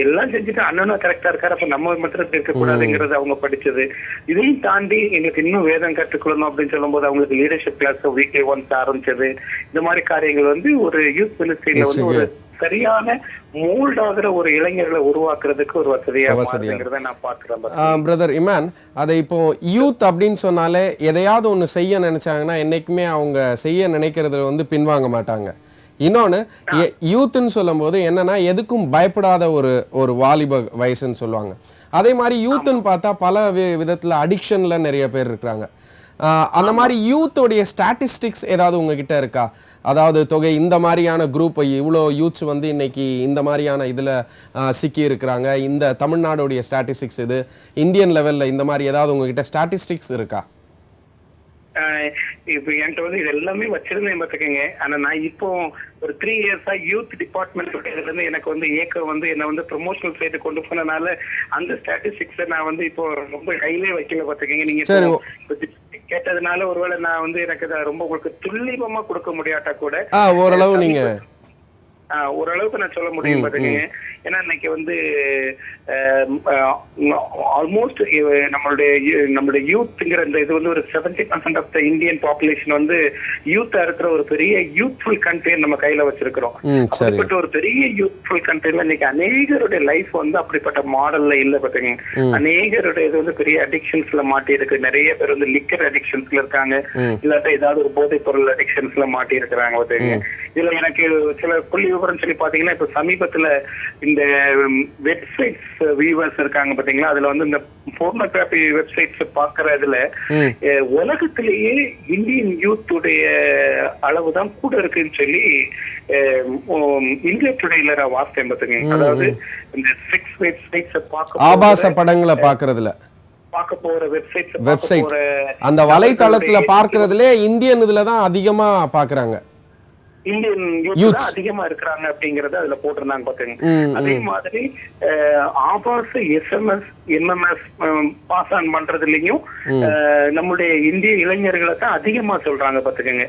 எல்லாம் செஞ்சுட்டு அண்ணனும் கரெக்டா இருக்காரு, அப்ப நம்ம மாத்திரம் இருக்கக்கூடாதுங்கிறது அவங்க படிச்சது. இதையும் தாண்டி எங்களுக்கு இன்னும் வேதம் கற்றுக்கொள்ளணும் அப்படின்னு சொல்லும் போது அவங்களுக்கு லீடர்ஷிப் கிளாஸ் வீக்லி ஒன்ஸ் ஆரம்பிச்சது. இந்த மாதிரி காரியங்கள் வந்து ஒரு யூத் மினிஸ்ட்ரியில வந்து ஒரு சரியான மோல்ட் ஆகிற ஒரு இளைஞர்களை உருவாக்குறதுக்கு ஒரு வசதியாக நான் பாக்குறேன். பிரதர் இமான், அதை இப்போ யூத் அப்படின்னு சொன்னாலே எதையாவது ஒண்ணு செய்ய நினைச்சாங்கன்னா என்னைக்குமே அவங்க செய்ய நினைக்கிறதுல வந்து பின்வாங்க மாட்டாங்க. இன்னொன்னு யூத்ன்னு சொல்லும் போது என்னன்னா எதுக்கும் பயப்படாத ஒரு வாலிப வயசுன்னு சொல்லுவாங்க. அதே மாதிரி யூத்துன்னு பார்த்தா பல விதத்துல அடிக்ஷன்ல நிறைய பேர் இருக்கிறாங்க. அந்த மாதிரி யூத்தோடைய ஸ்டாட்டிஸ்டிக்ஸ் ஏதாவது உங்ககிட்ட இருக்கா? அதாவது தொகை இந்த மாதிரியான குரூப் இவ்வளோ யூத்ஸ் வந்து இன்னைக்கு இந்த மாதிரியான இதில் சிக்கி இருக்கிறாங்க, இந்த தமிழ்நாடுடைய ஸ்டாட்டிஸ்டிக்ஸ் இது, இந்தியன் லெவலில் இந்த மாதிரி ஏதாவது உங்ககிட்ட ஸ்டாட்டிஸ்டிக்ஸ் இருக்கா? இப்ப என்கிட்ட வந்து இது எல்லாமே வச்சிருந்தேன் பார்த்துக்கங்க. ஆனா நான் இப்போ ஒரு 3 இயர்ஸா யூத் டிபார்ட்மெண்ட் இதுல இருந்து எனக்கு வந்து ஏக்கம் வந்து என்ன வந்து ப்ரொமோஷனல் சைடு கொண்டு போனனால அந்த ஸ்டாட்டிஸ்டிக்ஸை நான் வந்து இப்போ ரொம்ப கையிலே வைக்கல பார்த்துக்கங்க. நீங்க கேட்டதுனால ஒருவேளை நான் வந்து எனக்கு ரொம்ப உங்களுக்கு துல்லியமா கொடுக்க முடியாட்டா கூட ஓரளவு நீங்க ஓரளவுக்கு நான் சொல்ல முடியும் பாத்துக்கங்க. ஏன்னா இன்னைக்கு வந்து ஆல்மோஸ்ட் நம்மளுடைய யூத்ங்கிற இந்த இது வந்து ஒரு 70% ஆஃப் த இந்தியன் பாப்புலேஷன் வந்து யூத்தா இருக்கிற ஒரு பெரிய யூத்ஃபுல் கண்ட்ரி நம்ம கையில வச்சிருக்கிறோம். அப்படிப்பட்ட ஒரு பெரிய யூத்ஃபுல் கண்ட்ரில இன்னைக்கு அநேகருடைய லைஃப் வந்து அப்படிப்பட்ட மாடல்ல இல்ல பாத்துங்க. அநேகருடைய இது வந்து பெரிய அடிக்ஷன்ஸ்ல மாட்டி இருக்கு. நிறைய பேர் வந்து லிக்கர் அடிக்ஷன்ஸ்ல இருக்காங்க, இல்லாட்ட ஏதாவது ஒரு போதைப் பொருள் அடிக்ஷன்ஸ்ல மாட்டி இருக்கிறாங்க பாத்துங்க. இதுல எனக்கு சில புள்ளி விவரம் சொல்லி பாத்தீங்கன்னா இப்ப சமீபத்துல இந்த வெப்சைட்ஸ் வியூவர்ஸ் இருக்காங்க பாத்தீங்களா, அதுல வந்து இந்த போர்னோகிராபி வெப்சைட்ஸ் பாக்குறதுல உலகத்திலேயே இந்தியன் யூத்துடைய அளவுதான் கூட இருக்குன்னு சொல்லி இந்தியா டுடேல நான் வாசித்தேன் பாத்துங்க. அதாவது இந்த செக்ஸ் வெப்சைட்ஸ் ஆபாச படங்களை பாக்குறதுல பார்க்க போற வெப்சைட் அந்த வலைத்தளத்துல பார்க்கறதுல இந்தியன் இதுலதான் அதிகமா பாக்குறாங்க, இந்தியன் யூத் அதிகமா இருக்கிறாங்க அப்படிங்கறத அதுல போட்டிருந்தாங்க பாத்துங்க. அதே மாதிரி ஆபாச SMS MMS பாஸ் ஆன் பண்றதுலயும் நம்மளுடைய இந்திய இளைஞர்களை தான் அதிகமா சொல்றாங்க பாத்துக்கங்க.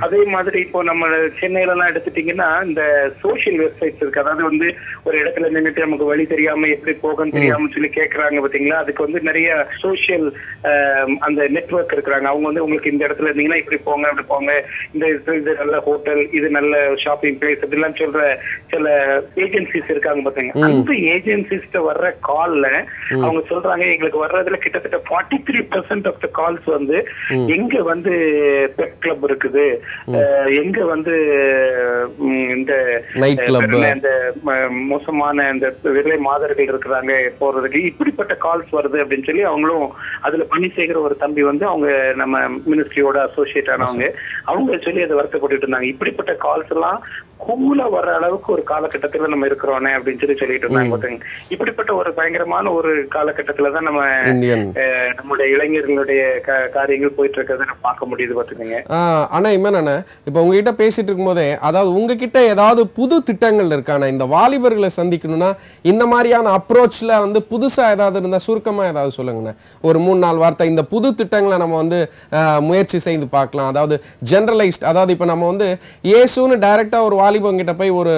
அதே மாதிரி இப்போ நம்ம சென்னையில எல்லாம் எடுத்துட்டீங்கன்னா இந்த சோசியல் வெப்சைட்ஸ் இருக்கு. அதாவது வந்து ஒரு இடத்துல நின்றுட்டு நமக்கு வழி தெரியாம எப்படி போகன்னு தெரியாம சொல்லி கேக்குறாங்க பாத்தீங்களா. அதுக்கு வந்து நிறைய சோசியல் அந்த நெட்வொர்க் இருக்கிறாங்க. அவங்க வந்து உங்களுக்கு இந்த இடத்துல இருந்தீங்கன்னா இப்படி போங்க அப்படி போங்க, இது நல்ல ஹோட்டல், இது நல்ல ஷாப்பிங் பிளேஸ் அப்படிலாம் சொல்ற சில ஏஜென்சிஸ் இருக்காங்க பாத்தீங்க. அந்த ஏஜென்சிஸ்ட வர்ற கால்ல அவங்க சொல்றாங்க எங்களுக்கு வர்றதுல கிட்டத்தட்ட 43% ஆஃப் த கால்ஸ் வந்து எங்க வந்து பெட் கிளப் இருக்குது, எங்க வந்து இந்த நைட் கிளப், இந்த மோசமான இந்த விலை மாதர்கள் இருக்கிறாங்க போறதுக்கு, இப்படிப்பட்ட கால்ஸ் வருது அப்படின்னு சொல்லி அவங்களும் அதுல பணி செய்கிற ஒரு தம்பி வந்து அவங்க நம்ம மினிஸ்ட்ரியோட அசோசியேட் ஆனவங்க, அவங்க சொல்லி அதை வருத்தப்பட்டு இருந்தாங்க. இப்படிப்பட்ட கால்ஸ் எல்லாம் கூலா வர்ற அளவுக்கு ஒரு காலகட்டத்துல நம்ம இருக்கிறோனே அப்படின்னு சொல்லி சொல்லிட்டு இருந்தாங்க. இப்படிப்பட்ட ஒரு பயங்கரமான ஒரு காலகட்டத்துலதான் நம்ம நம்மளுடைய இளைஞர்களுடைய காரியங்கள் போயிட்டு இருக்கிறத நம்ம பார்க்க முடியுது பாத்துக்கோங்க. ஆனா இமன் இப்ப உங்ககிட்ட பேசிட்டு இருக்கும் போதே, அதாவது உங்ககிட்ட ஏதாவது புது திட்டங்கள் இருக்கான இந்த வாலிபர்களை சந்திக்கணும்னா இந்த மாதிரியான அப்ரோச்ல வந்து புதுசா ஏதாவது இருந்தா சுருக்கமா ஏதாவது சொல்லுங்கண்ணே. ஒரு 3-4 வார்த்தை இந்த புது திட்டங்களை நம்ம வந்து முயற்சி செய்து பார்க்கலாம். அதாவது ஜெனரலைஸ்ட், அதாவது இப்ப நம்ம வந்து இயேசுன்னு டைரக்டா ஒரு வாலிபன் கிட்ட போய் ஒரு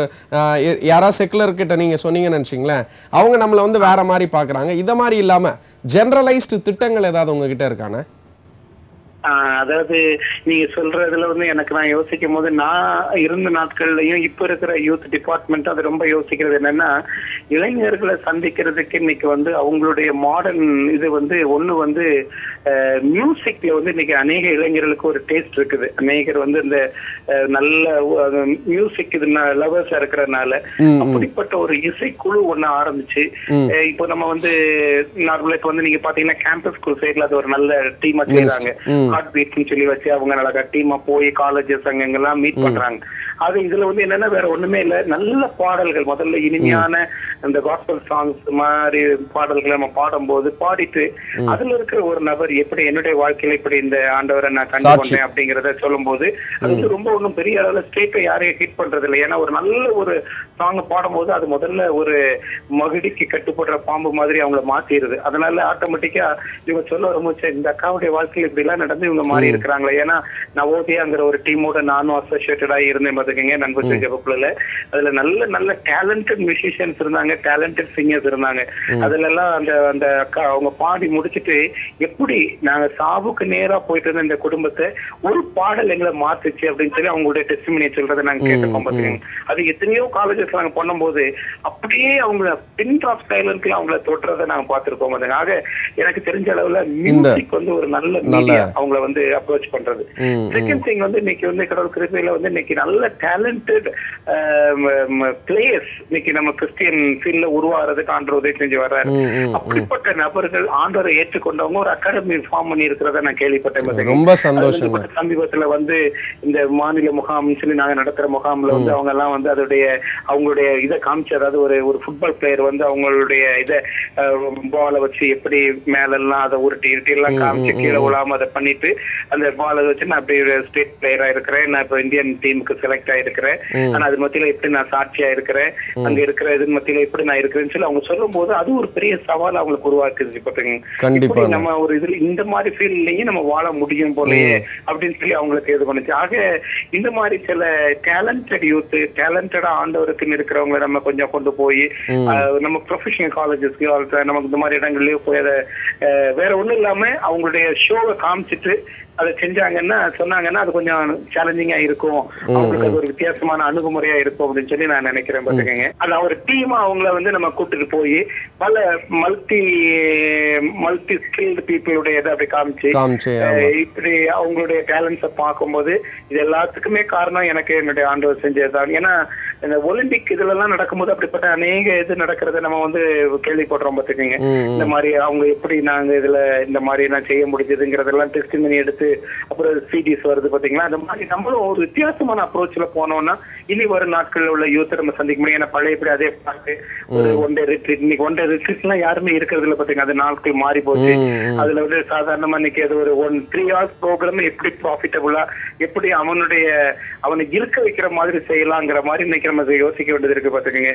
யாராவது செக்குலர் கிட்ட நீங்க சொன்னீங்கன்னு நினைச்சீங்களேன், அவங்க நம்மள வந்து வேற மாதிரி பாக்குறாங்க. இத மாதிரி இல்லாம ஜெனரலைஸ்டு திட்டங்கள் ஏதாவது உங்ககிட்ட இருக்கானே? அதாவது நீங்க சொல்றதுல வந்து எனக்கு நான் யோசிக்கும் போது நான் இருந்த நாட்கள்லயும் இப்ப இருக்கிற யூத் டிபார்ட்மெண்ட் அது ரொம்ப யோசிக்கிறது என்னன்னா, இளைஞர்களை சந்திக்கிறதுக்கு இன்னைக்கு வந்து அவங்களுடைய மாடர்ன் இது வந்து ஒண்ணு வந்து மியூசிக்ல வந்து இன்னைக்கு அநேக இளைஞர்களுக்கு ஒரு டேஸ்ட் இருக்குது. அநேகர் வந்து இந்த நல்ல மியூசிக் இது லவர்ஸா இருக்கிறதுனால அப்படிப்பட்ட ஒரு இசைக்குழு ஒண்ணு ஆரம்பிச்சு இப்போ நம்ம வந்து நார்மலா இப்ப வந்து நீங்க பாத்தீங்கன்னா கேம்பஸ் ஸ்கூல் சைட்ல அது ஒரு நல்ல டீமா செய்யறாங்க. ஹார்ட் பீட்னு சொல்லி வச்சு அவங்க நல்லா டீமா போய் காலேஜஸ் அங்கெல்லாம் மீட் பண்றாங்க. அது இதுல வந்து என்னன்னா வேற ஒண்ணுமே இல்ல, நல்ல பாடல்கள், முதல்ல இனிமையான இந்த காஸ்பல் சாங்ஸ் மாதிரி பாடல்களை நம்ம பாடும்போது பாடிட்டு அதுல இருக்கிற ஒரு நபர் எப்படி என்னுடைய வாழ்க்கையில இப்படி இந்த ஆண்டவரை நான் கண்டு கொண்டேன் அப்படிங்கறத சொல்லும் போது அது வந்து ரொம்ப ஒன்றும் பெரிய அளவுல ஸ்டேட்டை யாரையும் ஹிட் பண்றது இல்லை. ஏன்னா ஒரு நல்ல ஒரு சாங் பாடும்போது அது முதல்ல ஒரு மகிடிக்கு கட்டுப்படுற பாம்பு மாதிரி அவங்கள மாத்திடுது. அதனால ஆட்டோமேட்டிக்கா இவங்க சொல்ல வரும்போது இந்த அக்காவுடைய வாழ்க்கையில் இப்படி எல்லாம் நடந்து இவங்க மாறி இருக்கிறாங்களே. ஏன்னா நவோதயாங்கிற ஒரு டீமோட நானும் அசோசியேட்டடா இருந்தேன் பாத்துக்கங்க நண்பர் ஜெபக்குள்ள. அதுல நல்ல நல்ல டேலண்டட் மியூசிஷியன்ஸ் இருந்தாங்க, டேலண்டட் சிங்கர்ஸ் இருந்தாங்க. அதுல எல்லாம் அந்த அந்த அக்கா அவங்க பாடி முடிச்சுட்டு எப்படி நாங்க சாவுக்கு நேரா போயிட்டு இருந்த இந்த குடும்பத்தை ஒரு பாடல் எங்களை மாத்துச்சு அப்படின்னு சொல்லி அவங்களுடைய டெஸ்டிமனியை சொல்றதை நாங்க கேட்டுக்கோம் பாத்துக்கோங்க. அது எத்தனையோ காலேஜஸ் நாங்க பண்ணும்போது அப்படியே அவங்கள பின் ட்ராப் ஸ்டைலுக்கு அவங்கள தொட்டுறதை நாங்க பார்த்திருக்கோம். ஆக எனக்கு தெரிஞ்ச அளவுல மியூசிக் வந்து ஒரு நல்ல மீடியா அவங்கள வந்து அப்ரோச் பண்றது. செகண்ட் திங் வந்து இன்னைக்கு வந்து கடவுள் கிருபையில வந்து இன்னைக்கு நல்ல டேலண்டட் பிளேயர்ஸ் இன்னைக்கு நம்ம கிறிஸ்டியன் ஃபீல்ட்ல உருவாகிறதுக்கு ஆண்டவர் உதவி செஞ்சு வர்றாரு. அப்படிப்பட்ட நபர்கள் ஆண்டவரை ஏற்றுக்கொண்டவங்க ஒரு அகாடமி ஃபார்ம் பண்ணி இருக்கிறத நான் கேள்விப்பட்டேன். ரொம்ப சந்தோஷம். சமீபத்துல வந்து இந்த மாநில முகாம் சொல்லி நாங்க நடத்துற முகாம்ல வந்து அவங்க எல்லாம் வந்து அவங்களுடைய இதை காமிச்சு, அதாவது ஒரு ஃபுட்பால் பிளேயர் வந்து அவங்களுடைய இதை பாலை வச்சு எப்படி மேலெல்லாம் அதை உருட்டி எல்லாம் காமிச்சு கீழே விழாம அதை பண்ணிட்டு அந்த பாலை வச்சு நான் அப்படி ஸ்டேட் பிளேயரா இருக்கிறேன், நான் இப்போ இந்தியன் டீமுக்கு செலக்ட் ஆயிருக்கிறேன், ஆனா அது மத்தியில எப்படி நான் சாட்சியா இருக்கிறேன், அங்க இருக்கிற இது மத்தியில எப்படி நான் இருக்கிறேன்னு சொல்லி அவங்க சொல்லும் போது அது ஒரு பெரிய சவால் அவங்களுக்கு உருவாக்குது. பாத்தீங்க, நம்ம ஒரு இதுல இந்த மாதிரி ஃபீல்ட்லயும் நம்ம வாழ முடியும் போலயே அப்படின்னு சொல்லி அவங்களுக்கு இது பண்ணுச்சு. ஆக இந்த மாதிரி சில டேலண்டட் யூத், டேலண்டடா ஆண்டவருக்குன்னு இருக்கிறவங்க நம்ம கொஞ்சம் கொண்டு போய் நம்ம ப்ரொஃபஷனல் காலேஜஸ்க்கு நமக்கு இந்த மாதிரி இடங்கள்லயே போய் அதை வேற ஒண்ணும் இல்லாம அவங்களுடைய ஷோவை காமிச்சிட்டு அதை செஞ்சாங்கன்னா சொன்னாங்கன்னா அது கொஞ்சம் சேலஞ்சிங்கா இருக்கும், அவங்களுக்கு அது ஒரு வித்தியாசமான அணுகுமுறையா இருக்கும் அப்படின்னு சொல்லி நான் நினைக்கிறேன். பாத்துக்கங்க, அது ஒரு டீமா அவங்கள வந்து நம்ம கூட்டிட்டு போய் பல மல்டி ஸ்கில்டு பீப்புளுடைய இதை அப்படி காமிச்சு இப்படி அவங்களுடைய டேலண்ட்ஸை பார்க்கும்போது இது எல்லாத்துக்குமே காரணம் எனக்கு என்னுடைய ஆண்டவர் செஞ்சதுதான். ஏன்னா இந்த ஒலிம்பிக் இதுல எல்லாம் நடக்கும்போது அப்படிப்பட்ட அநேக இது நடக்கிறத நம்ம வந்து கேள்விப்படுறோம். பாத்துக்கங்க, இந்த மாதிரி அவங்க எப்படி நாங்க இதுல இந்த மாதிரி நான் செய்ய முடிஞ்சதுங்கிறதெல்லாம் டெஸ்டிமனி எடுத்து அப்புறம் சிடிஸ் வருது பாத்தீங்களா. அந்த மாதிரி நம்மளும் ஒரு வித்தியாசமான அப்ரோச்ல போனோம்னா இனி வரும் நாட்கள்ல உள்ள யூத்தை நம்ம சந்திக்க முடியும். ஏன்னா பழையபடி அதே பார்த்து ஒரு ஒன் டே ரிட்ரீட், இன்னைக்கு ஒன் டே ரிட்ரீட் எல்லாம் யாருமே இருக்கிறது இல்லை பாத்தீங்க. அது நாட்கள் மாறி போச்சு. அதுல வந்து சாதாரணமா இன்னைக்கு அது ஒரு 3 hours ப்ரோக்ராம் எப்படி ப்ராஃபிட்டபுளா எப்படி அவனை இருக்க வைக்கிற மாதிரி செய்யலாங்கிற மாதிரி இன்னைக்கு நம்ம யோசிக்க வேண்டியது இருக்கு பாத்துக்கங்க.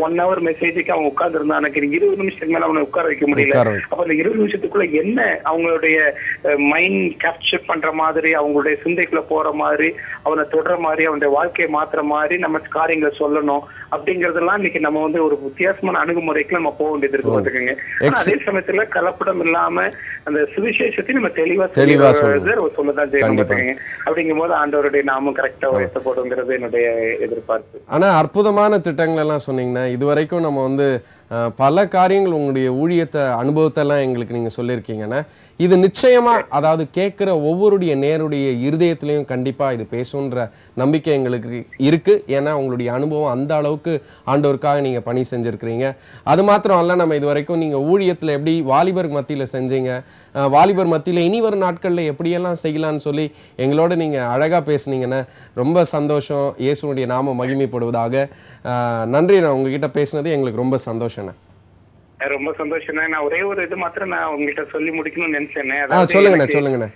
1 hour மெசேஜுக்கு அவங்க உட்கார்ந்து இருந்தா எனக்கு 20 நிமிஷத்துக்கு மேல அவனை உட்கார வைக்க முடியல. அப்ப அந்த 20 நிமிஷத்துக்குள்ள என்ன அவங்களுடைய மைண்ட் கேப்சர் பண்ற மாதிரி, அவங்களுடைய சிந்தைக்குள்ள போற மாதிரி, அவனை தொடர மாதிரி, அவனுடைய வாழ்க்கையை மாத்துற மாதிரி நம்ம காரியங்களை சொல்லணும் அப்படிங்கறதெல்லாம் இன்னைக்கு நம்ம வந்து ஒரு வித்தியாசமான அணுகுமுறைக்கு நம்ம போக வேண்டியது இருக்கு பாத்துக்கங்க. அதே சமயத்துல கலப்படம் இல்லாம அந்த சுவிசேஷத்தை நம்ம தெளிவா சொல்லதான் செய்யணும் பாத்துக்கங்க. அப்படிங்கும் போது ஆண்டவருடைய நாமும் கரெக்டா வயசை போடுங்கிறது என்னுடைய எதிர்பார்ப்பு. ஆனா அற்புதமான திட்டங்கள் எல்லாம் சொன்னீங்கன்னா, இதுவரைக்கும் நம்ம வந்து பல காரியங்கள் உங்களுடைய ஊழியத்தை அனுபவத்தை எல்லாம் எங்களுக்கு நீங்க சொல்லியிருக்கீங்கன்னா, இது நிச்சயமா அதாவது கேட்கிற ஒவ்வொருடைய நேருடைய இருதயத்திலையும் கண்டிப்பா இது பேசுன்ற நம்பிக்கை எங்களுக்கு இருக்கு. ஏன்னா உங்களுடைய அனுபவம் அந்த அளவுக்கு ஆண்டவருக்காக நீங்க பணி செஞ்சிருக்கிறீங்க. அது மாத்திரம் அல்ல, நம்ம இது வரைக்கும் நீங்க ஊழியத்துல எப்படி வாலிபர் மத்தியில செஞ்சீங்க, வாலிபர் மத்தியில இனி வரும் நாட்கள்ல எப்படியெல்லாம் செய்யலாம்னு சொல்லி எங்களோட நீங்க அழகா பேசுனீங்கன்னா ரொம்ப சந்தோஷம். இயேசுனுடைய நாம மகிமைப்படுவதாக. நன்றி. நான் உங்ககிட்ட பேசினது எங்களுக்கு ரொம்ப சந்தோஷம். ரொம்ப சந்தோஷம். நான் ஒரே ஒரு இது மாத்திரம் நான் உங்ககிட்ட சொல்லி முடிக்கணும்னு நினைச்சேன். சொல்லுங்க.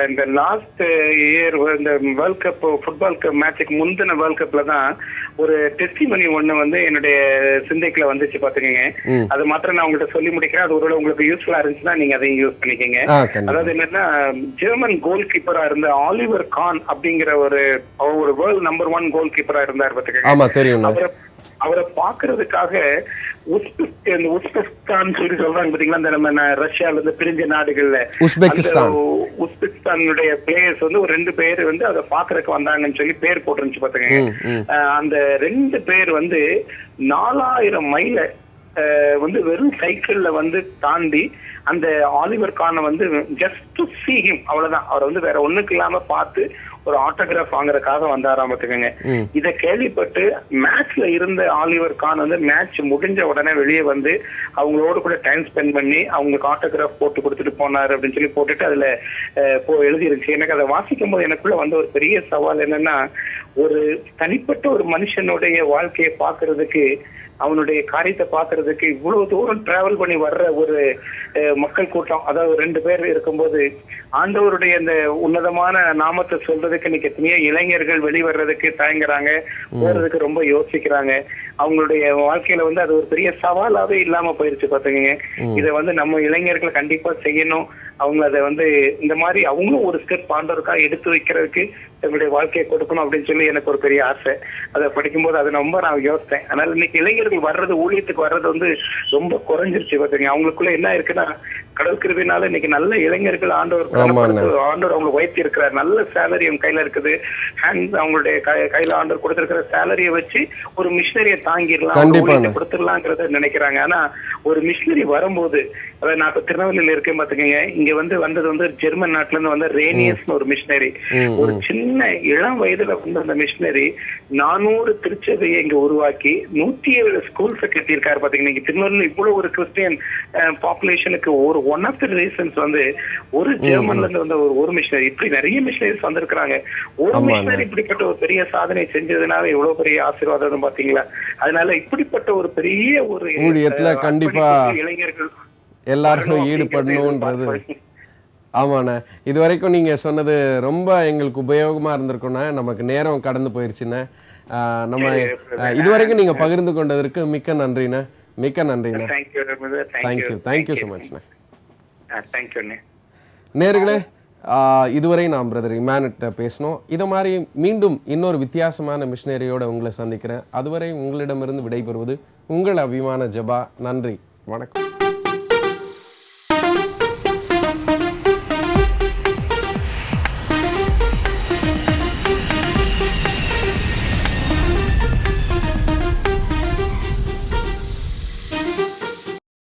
இந்த லாஸ்ட் இயர் இந்த வேர்ல்ட் கப் ஃபுட்பால் மேட்சுக்கு முந்தின வேர்ல்ட் கப்ல தான் ஒரு டெஸ்டிமனி ஒண்ணு வந்து என்னுடைய சிந்தைக்குள்ள வந்துச்சு பாத்துக்கங்க. அது மாத்திரம் நான் உங்கள்கிட்ட சொல்லி முடிக்கிறேன். அது ஒருவேளை உங்களுக்கு யூஸ்ஃபுல்லா இருந்துச்சுன்னா நீங்க அதையும் யூஸ் பண்ணிக்கங்க. அதாவது என்னன்னா, ஜெர்மன் கோல் கீப்பரா இருந்த ஆலிவர் கான் அப்படிங்கிற ஒரு வேர்ல்ட் நம்பர் 1 கோல் கீப்பரா இருந்தார் பாத்துக்கங்க. அவரை பாக்குறதுக்காக உஸ்பெகிஸ்தான் சொல்லி சொல்றாங்க பாத்தீங்களா, இந்த நம்ம ரஷ்யால இருந்து பிரிஞ்ச நாடுகள்ல உஸ்பெகிஸ்தானுடைய பிளேயர்ஸ் வந்து ஒரு 2 பேர் வந்து அதை பாக்குறதுக்கு வந்தாங்கன்னு சொல்லி பேர் போட்டுருந்துச்சு பாத்துங்க. அந்த 2 பேர் வந்து 4000 மைல வந்து வெறும் சைக்கிள்ல வந்து தாண்டி அந்த ஆலிவர் கானை வந்து ஜஸ்ட் டு சீ ஹிம், அவ்வளவுதான். அவரை வந்து வேற ஒண்ணுக்கு இல்லாம பார்த்து ஒரு ஆட்டோகிராஃப் வாங்குறதுக்காக வந்தாராம் பாத்துக்கங்க. இதை கேள்விப்பட்டு மேட்ச்ல இருந்த ஆலிவர் கான் வந்து மேட்ச் முடிஞ்ச உடனே வெளியே வந்து அவங்களோட கூட டைம் ஸ்பெண்ட் பண்ணி அவங்களுக்கு ஆட்டோகிராஃப் போட்டு கொடுத்துட்டு போனாரு அப்படின்னு சொல்லி போட்டுட்டு அதுல எழுதி இருந்துச்சு. எனக்கு அதை வாசிக்கும் போது எனக்குள்ள வந்து ஒரு பெரிய சவால் என்னன்னா, ஒரு தனிப்பட்ட ஒரு மனுஷனுடைய வாழ்க்கையை பாக்குறதுக்கு, அவனுடைய காரியத்தை பாக்குறதுக்கு இவ்வளவு தூரம் டிராவல் பண்ணி வர்ற ஒரு மக்கள் கூட்டம், அதாவது 2 பேர் இருக்கும்போது ஆண்டவருடைய அந்த உன்னதமான நாமத்தை சொல்றதுக்கு இன்னைக்கு எத்தனையோ இளைஞர்கள் வெளிவர்றதுக்கு தயங்குறாங்க, போறதுக்கு ரொம்ப யோசிக்கிறாங்க. அவங்களுடைய வாழ்க்கையில வந்து அது ஒரு பெரிய சவாலாவே இல்லாம போயிருச்சு பாத்துக்கங்க. இதை வந்து நம்ம இளைஞர்கள் கண்டிப்பா செய்யணும். அவங்க அதை வந்து இந்த மாதிரி அவங்களும் ஒரு ஸ்டெப் ஆண்டவருக்காக எடுத்து வைக்கிறதுக்கு தங்களுடைய வாழ்க்கையை கொடுக்கணும் அப்படின்னு சொல்லி எனக்கு ஒரு பெரிய ஆசை. அதை படிக்கும்போது அதை ரொம்ப நான் யோசித்தேன். அதனால இன்னைக்கு இளைஞர்கள் வர்றது, ஊழியத்துக்கு வர்றது வந்து ரொம்ப குறைஞ்சிருச்சு பாத்தீங்க. அவங்களுக்குள்ள என்ன இருக்குன்னா, கடவுள் கிருபையினால இன்னைக்கு நல்ல இளைஞர்கள் ஆண்டவர் அவங்களுக்கு உயர்த்தி இருக்கிறார். நல்ல சேலரி அவங்க கையில இருக்குது. அவங்களுடைய கையில ஆண்டவர் கொடுத்திருக்கிற சேலரியை வச்சு ஒரு மிஷினரியை தாங்கிடலாம், கொடுத்துடலாங்கிறத நினைக்கிறாங்க. ஆனா ஒரு மிஷினரி வரும்போது, அதாவது நான் இப்ப திருநெல்வேலியில இருக்கேன் பாத்துக்கங்க, இங்க வந்தது வந்து ஜெர்மன் நாட்டுல இருந்து வந்த ரேனியஸ்னு ஒரு மிஷினரி. ஒரு சின்ன இளம் வயதுல வந்த அந்த மிஷினரி 400 திருச்சபையை இங்க உருவாக்கி 107 ஸ்கூல்ஸ் கட்டியிருக்காரு பாத்தீங்கன்னா. இங்க திருநெல்வேலியில இவ்வளவு ஒரு கிறிஸ்டியன் பாப்புலேஷனுக்கு ஒரு ஒன் ஆஃப் த ரீசன்ஸ் வந்து ஒரு ஜெர்மன்ல இருந்து வந்த ஒரு மிஷினரி. இப்படி நிறைய மிஷினரிஸ் வந்திருக்கிறாங்க. ஒரு மிஷினரி இப்படிப்பட்ட ஒரு பெரிய சாதனை செஞ்சதுனால எவ்வளவு பெரிய ஆசீர்வாதம் பாத்தீங்களா. அதனால இப்படிப்பட்ட ஒரு பெரிய ஒரு ஊழியத்துல கண்டிப்பா இளைஞர்கள் எல்லாருக்கும் ஈடுபடணும்ன்றது. ஆமாண்ணே, இது வரைக்கும் நீங்க சொன்னது ரொம்ப எங்களுக்கு உபயோகமா இருந்திருக்குண்ணே. நமக்கு நேரம் கடந்து போயிருச்சுண்ணே. நம்ம இதுவரைக்கும் நீங்க பகிர்ந்து கொண்டதற்கு மிக்க நன்றிண்ணே. மிக்க நன்றிண்ணே. Thank you so மச்ண்ணே. நேயர்களே, இதுவரை நாம் பிரதர் இமானுட்ட பேசணும். இதை மாதிரி மீண்டும் இன்னொரு வித்தியாசமான மிஷினரியோட உங்களை சந்திக்கிறேன். அதுவரை உங்களிடமிருந்து விடைபெறுவது உங்கள் அபிமான ஜெபா. நன்றி, வணக்கம்.